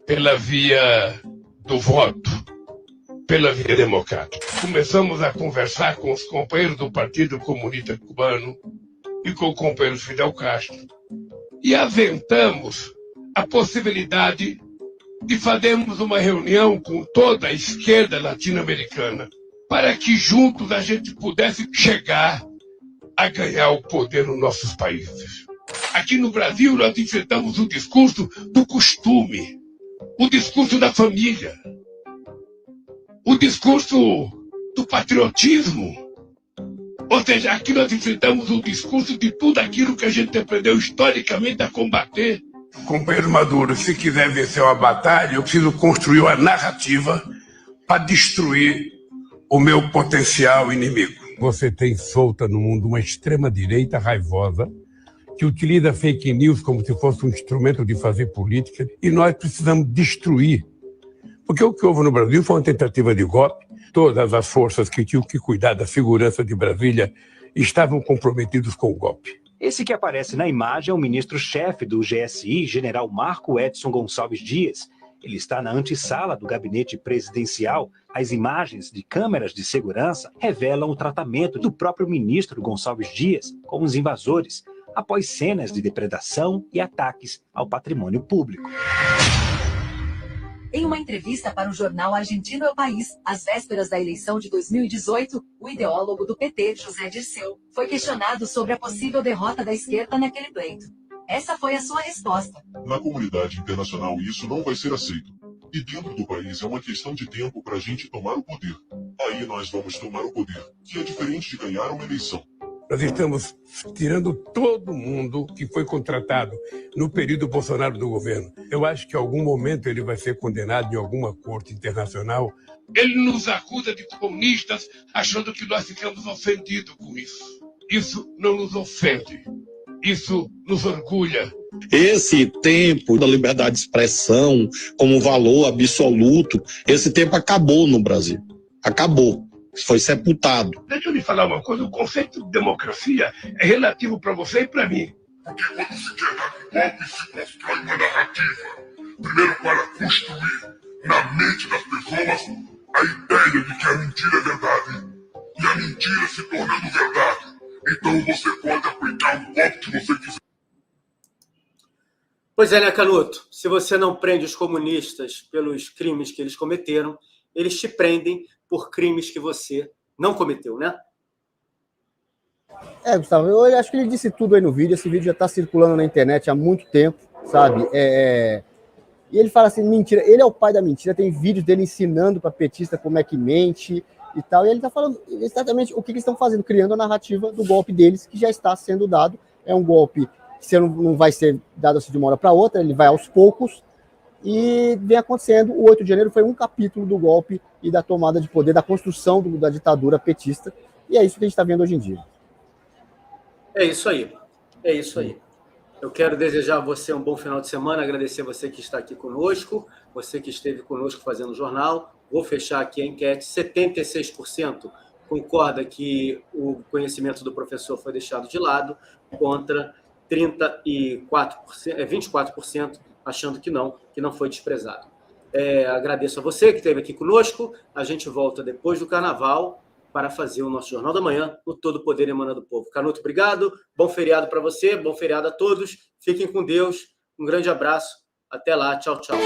pela via do voto, pela via democrática. Começamos a conversar com os companheiros do Partido Comunista Cubano e com o companheiro Fidel Castro. E aventamos a possibilidade de fazermos uma reunião com toda a esquerda latino-americana para que juntos a gente pudesse chegar a ganhar o poder nos nossos países. Aqui no Brasil nós enfrentamos o discurso do costume, o discurso da família, o discurso do patriotismo. Ou seja, aqui nós enfrentamos o discurso de tudo aquilo que a gente aprendeu historicamente a combater. Companheiro Maduro, se quiser vencer uma batalha, eu preciso construir uma narrativa para destruir o meu potencial inimigo. Você tem solta no mundo uma extrema-direita raivosa que utiliza fake news como se fosse um instrumento de fazer política, e nós precisamos destruir. Porque o que houve no Brasil foi uma tentativa de golpe. Todas as forças que tinham que cuidar da segurança de Brasília estavam comprometidos com o golpe. Esse que aparece na imagem é o ministro-chefe do GSI, general Marco Edson Gonçalves Dias. Ele está na antessala do gabinete presidencial. As imagens de câmeras de segurança revelam o tratamento do próprio ministro Gonçalves Dias com os invasores, após cenas de depredação e ataques ao patrimônio público. Em uma entrevista para o jornal argentino El País, às vésperas da eleição de 2018, o ideólogo do PT, José Dirceu, foi questionado sobre a possível derrota da esquerda naquele pleito. Essa foi a sua resposta. Na comunidade internacional, isso não vai ser aceito. E dentro do país é uma questão de tempo para a gente tomar o poder. Aí nós vamos tomar o poder, que é diferente de ganhar uma eleição. Nós estamos tirando todo mundo que foi contratado no período Bolsonaro do governo. Eu acho que em algum momento ele vai ser condenado em alguma corte internacional. Ele nos acusa de comunistas, achando que nós ficamos ofendidos com isso. Isso não nos ofende. Isso nos orgulha. Esse tempo da liberdade de expressão como valor absoluto, esse tempo acabou no Brasil. Acabou. Foi sepultado. Deixa eu lhe falar uma coisa, o conceito de democracia é relativo para você e para mim. Porque quando se quer dar um golpe, se constrói uma narrativa. Primeiro para construir na mente das pessoas a ideia de que a mentira é verdade. E a mentira se tornando verdade. Então você pode aplicar o golpe que você quiser. Pois é, né, Canuto? Se você não prende os comunistas pelos crimes que eles cometeram, eles te prendem por crimes que você não cometeu, né? Gustavo, eu acho que ele disse tudo aí no vídeo. Esse vídeo já está circulando na internet há muito tempo, sabe? E ele fala assim, mentira. Ele é o pai da mentira. Tem vídeos dele ensinando para petista como é que mente e tal. E ele está falando exatamente o que eles estão fazendo, criando a narrativa do golpe deles, que já está sendo dado. É um golpe que não vai ser dado assim de uma hora para outra, ele vai aos poucos. E vem acontecendo, o 8 de janeiro foi um capítulo do golpe e da tomada de poder, da construção da ditadura petista, e é isso que a gente está vendo hoje em dia. É isso aí, é isso aí. Eu quero desejar a você um bom final de semana, agradecer você que está aqui conosco, você que esteve conosco fazendo o jornal. Vou fechar aqui a enquete, 76% concorda que o conhecimento do professor foi deixado de lado, contra 24% achando que não foi desprezado. Agradeço a você que esteve aqui conosco. A gente volta depois do Carnaval para fazer o nosso Jornal da Manhã, o Todo Poder Emana do Povo. Canuto, obrigado. Bom feriado para você, bom feriado a todos. Fiquem com Deus. Um grande abraço. Até lá. Tchau, tchau.